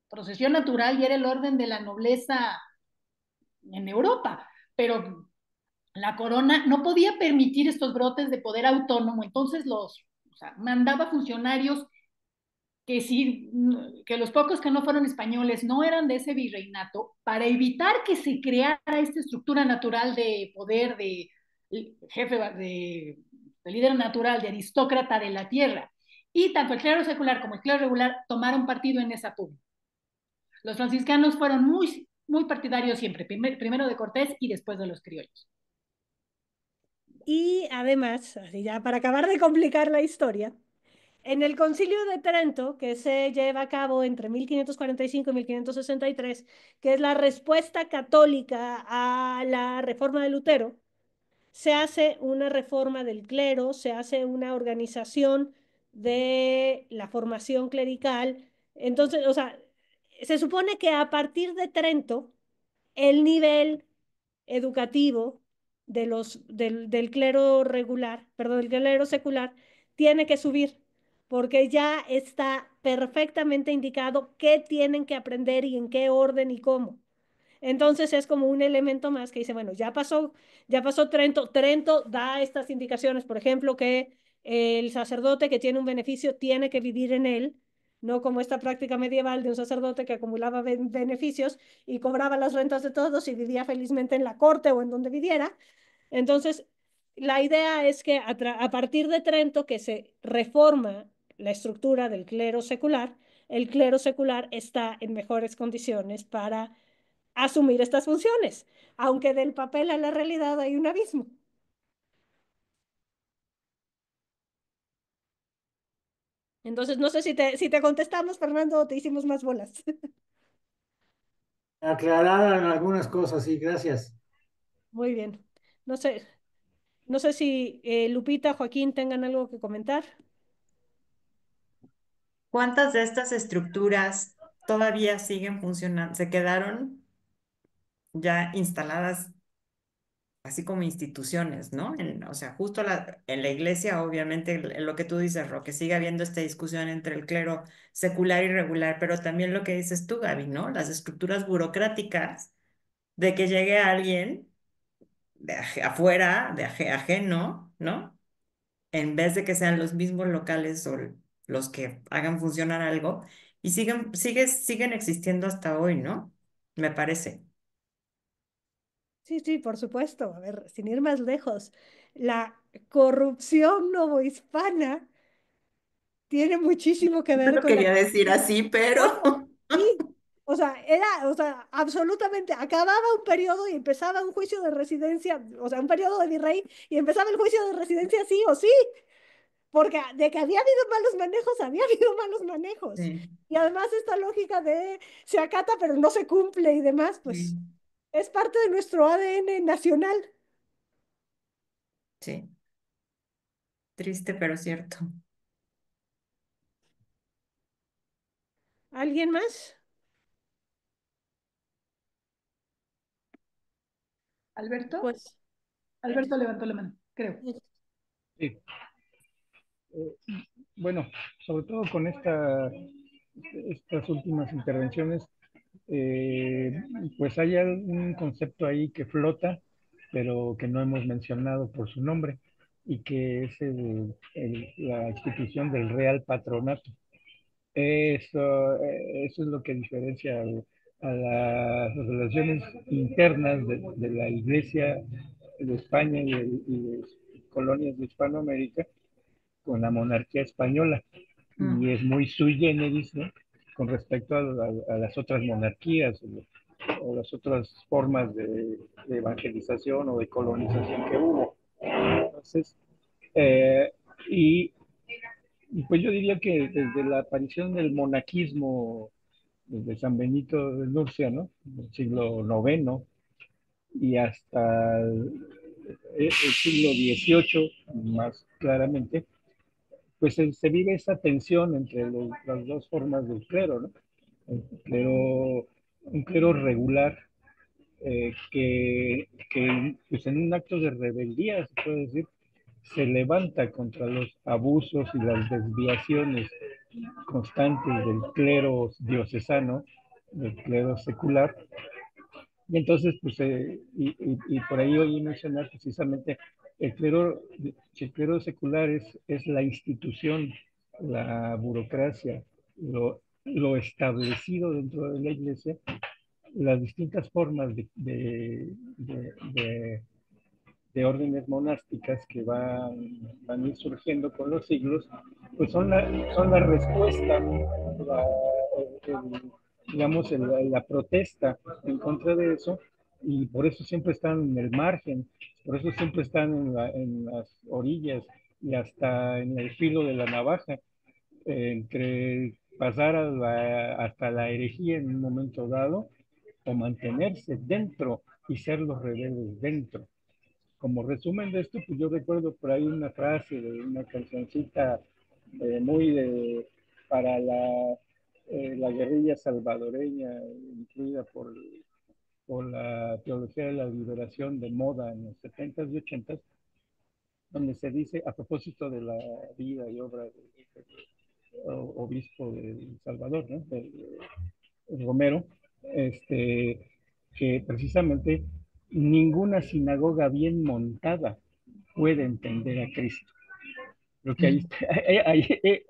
procesión natural y era el orden de la nobleza en Europa, pero la corona no podía permitir estos brotes de poder autónomo, entonces o sea, mandaba funcionarios que si que los pocos que no fueron españoles no eran de ese virreinato, para evitar que se creara esta estructura natural de poder de jefe de líder natural, de aristócrata de la tierra. Y tanto el clero secular como el clero regular tomaron partido en esa pugna. Los franciscanos fueron muy partidarios siempre, primero de Cortés y después de los criollos. Y además, así ya para acabar de complicar la historia, en el Concilio de Trento, que se lleva a cabo entre 1545 y 1563, que es la respuesta católica a la reforma de Lutero, se hace una reforma del clero, se hace una organización de la formación clerical. Entonces, o sea, se supone que a partir de Trento, el nivel educativo del clero regular, perdón, del clero secular, tiene que subir, porque ya está perfectamente indicado qué tienen que aprender y en qué orden y cómo. Entonces es como un elemento más que dice, bueno, ya pasó Trento. Trento da estas indicaciones, por ejemplo, que el sacerdote que tiene un beneficio tiene que vivir en él, no como esta práctica medieval de un sacerdote que acumulaba beneficios y cobraba las rentas de todos y vivía felizmente en la corte o en donde viviera. Entonces, la idea es que a partir de Trento, que se reforma la estructura del clero secular, el clero secular está en mejores condiciones para asumir estas funciones, aunque del papel a la realidad hay un abismo. Entonces, no sé si te contestamos, Fernando, o te hicimos más bolas. Aclararon algunas cosas, sí, gracias. Muy bien. No sé, no sé si Lupita, Joaquín tengan algo que comentar. ¿Cuántas de estas estructuras todavía siguen funcionando? Se quedaron ya instaladas así como instituciones, ¿no? O sea, justo en la iglesia, obviamente, en lo que tú dices, Roque, sigue habiendo esta discusión entre el clero secular y regular, pero también lo que dices tú, Gaby, ¿no? Las estructuras burocráticas de que llegue alguien de afuera, ajeno, ¿no? En vez de que sean los mismos locales o los que hagan funcionar algo, y siguen existiendo hasta hoy, ¿no? Me parece. Sí, sí, por supuesto. A ver, sin ir más lejos, la corrupción novohispana tiene muchísimo que No ver lo con la quería decir así, pero Bueno, sí, o sea, absolutamente, acababa un periodo y empezaba un juicio de residencia, o sea, un periodo de virrey y empezaba el juicio de residencia sí o sí, porque de que había habido malos manejos, había habido malos manejos. sí, Y además esta lógica de se acata pero no se cumple y demás, pues sí, es parte de nuestro ADN nacional. sí. Triste, pero cierto. ¿Alguien más? Alberto, Pues, Alberto levantó la mano, creo. Sí. Bueno, sobre todo con estas últimas intervenciones, eh, pues hay un concepto ahí que flota, pero que no hemos mencionado por su nombre, y que es la institución del Real Patronato. Eso es lo que diferencia a las relaciones internas de la Iglesia de España y de colonias de Hispanoamérica con la monarquía española. Y Mm. es muy sui generis, ¿no? Con respecto a las otras monarquías o las otras formas de evangelización o de colonización que hubo. Entonces, eh, y, y pues yo diría que desde la aparición del monaquismo, desde San Benito de Nurcia, ¿no? Del siglo noveno y hasta el siglo XVIII, más claramente, pues se vive esa tensión entre las dos formas del clero, ¿no? El clero, un clero regular que pues en un acto de rebeldía, se puede decir, se levanta contra los abusos y las desviaciones constantes del clero diocesano, del clero secular, Y entonces, pues, y por ahí oí mencionar precisamente el clero secular es la institución, la burocracia, lo establecido dentro de la iglesia, las distintas formas de órdenes monásticas que van a ir surgiendo con los siglos, pues son la respuesta, digamos, la protesta en contra de eso, y por eso siempre están en el margen, por eso siempre están en las orillas y hasta en el filo de la navaja, entre pasar hasta la herejía en un momento dado o mantenerse dentro y ser los rebeldes dentro. Como resumen de esto, pues yo recuerdo por ahí una frase de una cancioncita muy para la guerrilla salvadoreña, incluida por la teología de la liberación de moda en los 70s y 80s, donde se dice, a propósito de la vida y obra del obispo de El Salvador, ¿no? De Romero, que precisamente ninguna sinagoga bien montada puede entender a Cristo. Creo que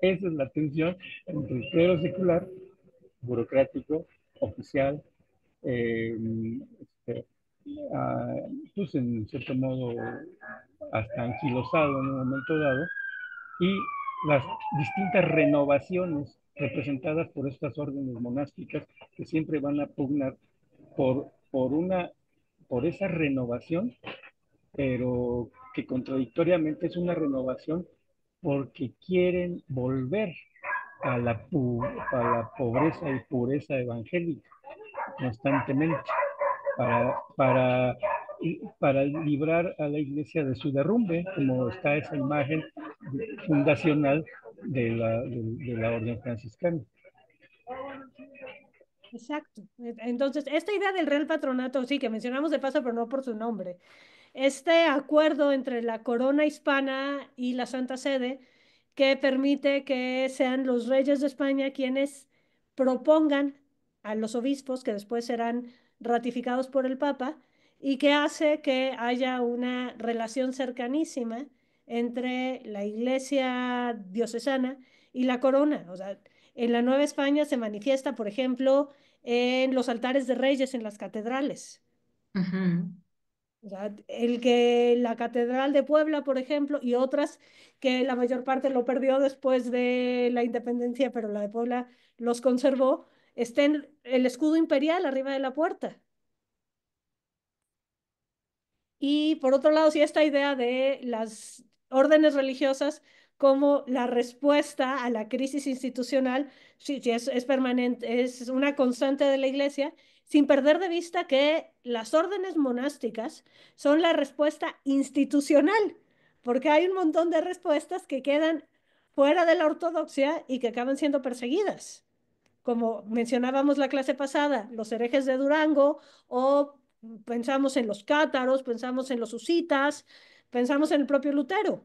esa es la tensión entre el clero secular, burocrático, oficial, eh, este, ah, pues en cierto modo hasta anquilosado en un momento dado, y las distintas renovaciones representadas por estas órdenes monásticas que siempre van a pugnar por por esa renovación, pero que contradictoriamente es una renovación porque quieren volver a la pobreza y pureza evangélica constantemente para, para librar a la iglesia de su derrumbe, como está esa imagen fundacional de la orden franciscana. Exacto. Entonces, esta idea del Real Patronato, sí, que mencionamos de paso, pero no por su nombre. Este acuerdo entre la corona hispana y la Santa Sede, que permite que sean los reyes de España quienes propongan a los obispos, que después serán ratificados por el Papa, y que hace que haya una relación cercanísima entre la iglesia diocesana y la corona. O sea, en la Nueva España se manifiesta, por ejemplo, en los altares de reyes en las catedrales. Ujú. O sea, el que la Catedral de Puebla, por ejemplo, y otras que la mayor parte lo perdió después de la independencia, pero la de Puebla los conservó, estén el escudo imperial arriba de la puerta. Y por otro lado, sí, esta idea de las órdenes religiosas como la respuesta a la crisis institucional, sí, sí, es permanente, es una constante de la Iglesia, sin perder de vista que las órdenes monásticas son la respuesta institucional, porque hay un montón de respuestas que quedan fuera de la ortodoxia y que acaban siendo perseguidas, como mencionábamos la clase pasada, los herejes de Durango, o pensamos en los cátaros, pensamos en los husitas, pensamos en el propio Lutero.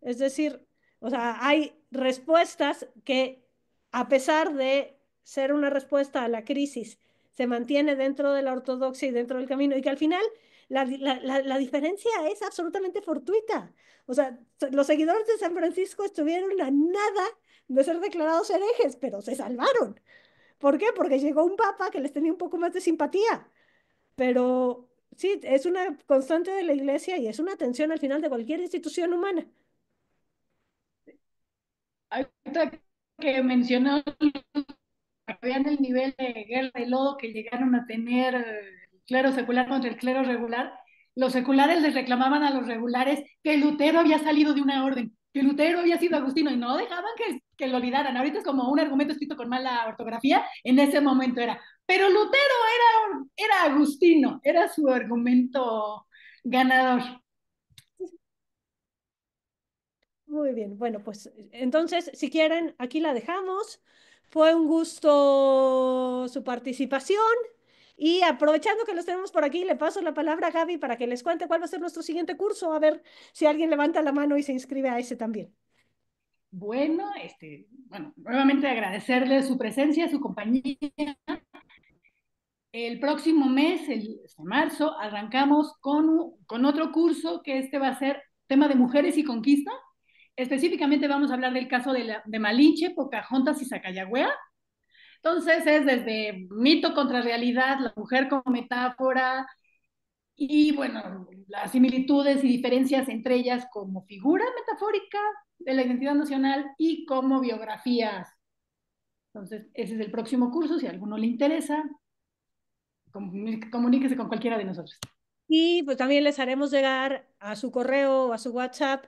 Es decir, o sea, hay respuestas que, a pesar de ser una respuesta a la crisis, se mantiene dentro de la ortodoxia y dentro del camino, y que al final la diferencia es absolutamente fortuita. O sea, los seguidores de San Francisco estuvieron a nada de ser declarados herejes, pero se salvaron. ¿Por qué? Porque llegó un papa que les tenía un poco más de simpatía. Pero sí, es una constante de la iglesia y es una tensión al final de cualquier institución humana. Ahorita que mencionó, vean el nivel de guerra y lodo que llegaron a tener el clero secular contra el clero regular, los seculares les reclamaban a los regulares que Lutero había salido de una orden, que Lutero había sido agustino y no dejaban que lo olvidaran. Ahorita es como un argumento escrito con mala ortografía, en ese momento era, pero Lutero era agustino, era su argumento ganador. Muy bien, bueno, pues entonces, si quieren, aquí la dejamos. Fue un gusto su participación y aprovechando que los tenemos por aquí, le paso la palabra a Gaby para que les cuente cuál va a ser nuestro siguiente curso, a ver si alguien levanta la mano y se inscribe a ese también. Bueno, bueno, nuevamente agradecerle su presencia, su compañía. el próximo mes, este marzo, arrancamos con otro curso que va a ser tema de mujeres y conquista. Específicamente vamos a hablar del caso de Malinche, Pocahontas y Sacagawea. Entonces es desde mito contra realidad, la mujer como metáfora y bueno, las similitudes y diferencias entre ellas como figura metafórica de la identidad nacional y como biografías. Entonces ese es el próximo curso, si a alguno le interesa, comuníquese con cualquiera de nosotros. Y pues también les haremos llegar a su correo o a su WhatsApp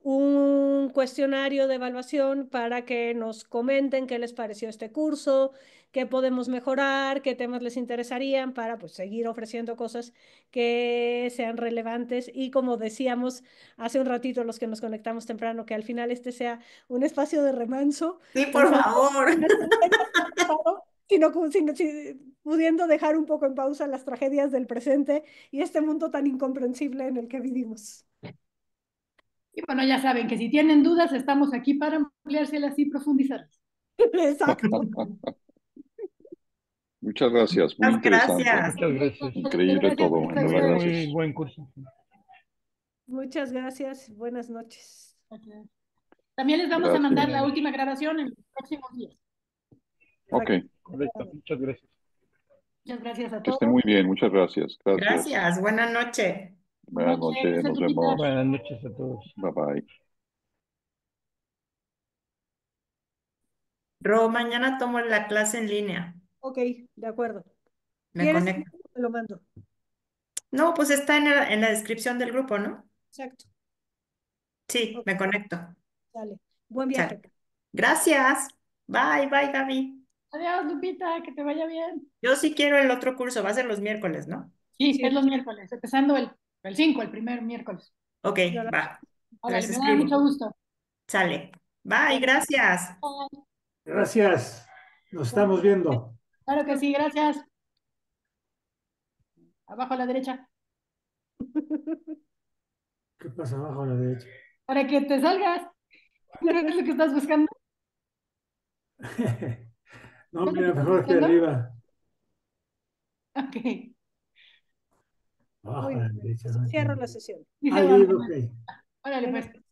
un cuestionario de evaluación para que nos comenten qué les pareció este curso, qué podemos mejorar, qué temas les interesarían para pues seguir ofreciendo cosas que sean relevantes y como decíamos hace un ratito los que nos conectamos temprano, que al final este sea un espacio de remanso, Sí, por pensando favor. en el pasado, pudiendo dejar un poco en pausa las tragedias del presente y este mundo tan incomprensible en el que vivimos. Y bueno, ya saben que si tienen dudas, estamos aquí para ampliárselas y profundizarlas. Exacto. Muchas gracias, muy Muchas interesante. gracias. Muchas gracias. Increíble Gracias, todo, en gracias. verdad, Muy gracias. buen curso. Muchas gracias. Buenas noches. También les vamos a mandar la Gracias. última grabación en los próximos días. Ok, Correcto. Muchas gracias. Muchas gracias a que todos. esté muy bien, muchas gracias. Gracias. Gracias. Buenas noches. Buenas noches, nos vemos. Buenas noches a todos. Bye bye. Ro, mañana tomo la clase en línea. Ok, de acuerdo. Me ¿Quieres? conecto. Te lo mando. No, pues está en la descripción del grupo, ¿no? Exacto. Sí, Ok, me conecto. sale. Buen Sale. viaje. Gracias. Bye, bye, Gaby. Adiós, Lupita, que te vaya bien. Yo sí quiero el otro curso, va a ser los miércoles, ¿no? Sí, Sí, es los miércoles, empezando el 5, el primer miércoles. Ok, yo la- va. Órale, Les me da mucho escribo. gusto. Sale. Bye, gracias. Gracias. Nos estamos viendo. Claro que sí, gracias. Abajo a la derecha. ¿Qué pasa abajo a la derecha? Para que te salgas. ¿No es lo que estás buscando? No, ¿No es lo que mira, estás mejor que buscando? arriba. Ok. Abajo Muy a la bien. derecha. No Cierro entiendo. la sesión. Dice Ah, libre, abandonar. ok. Órale, Buenas pues.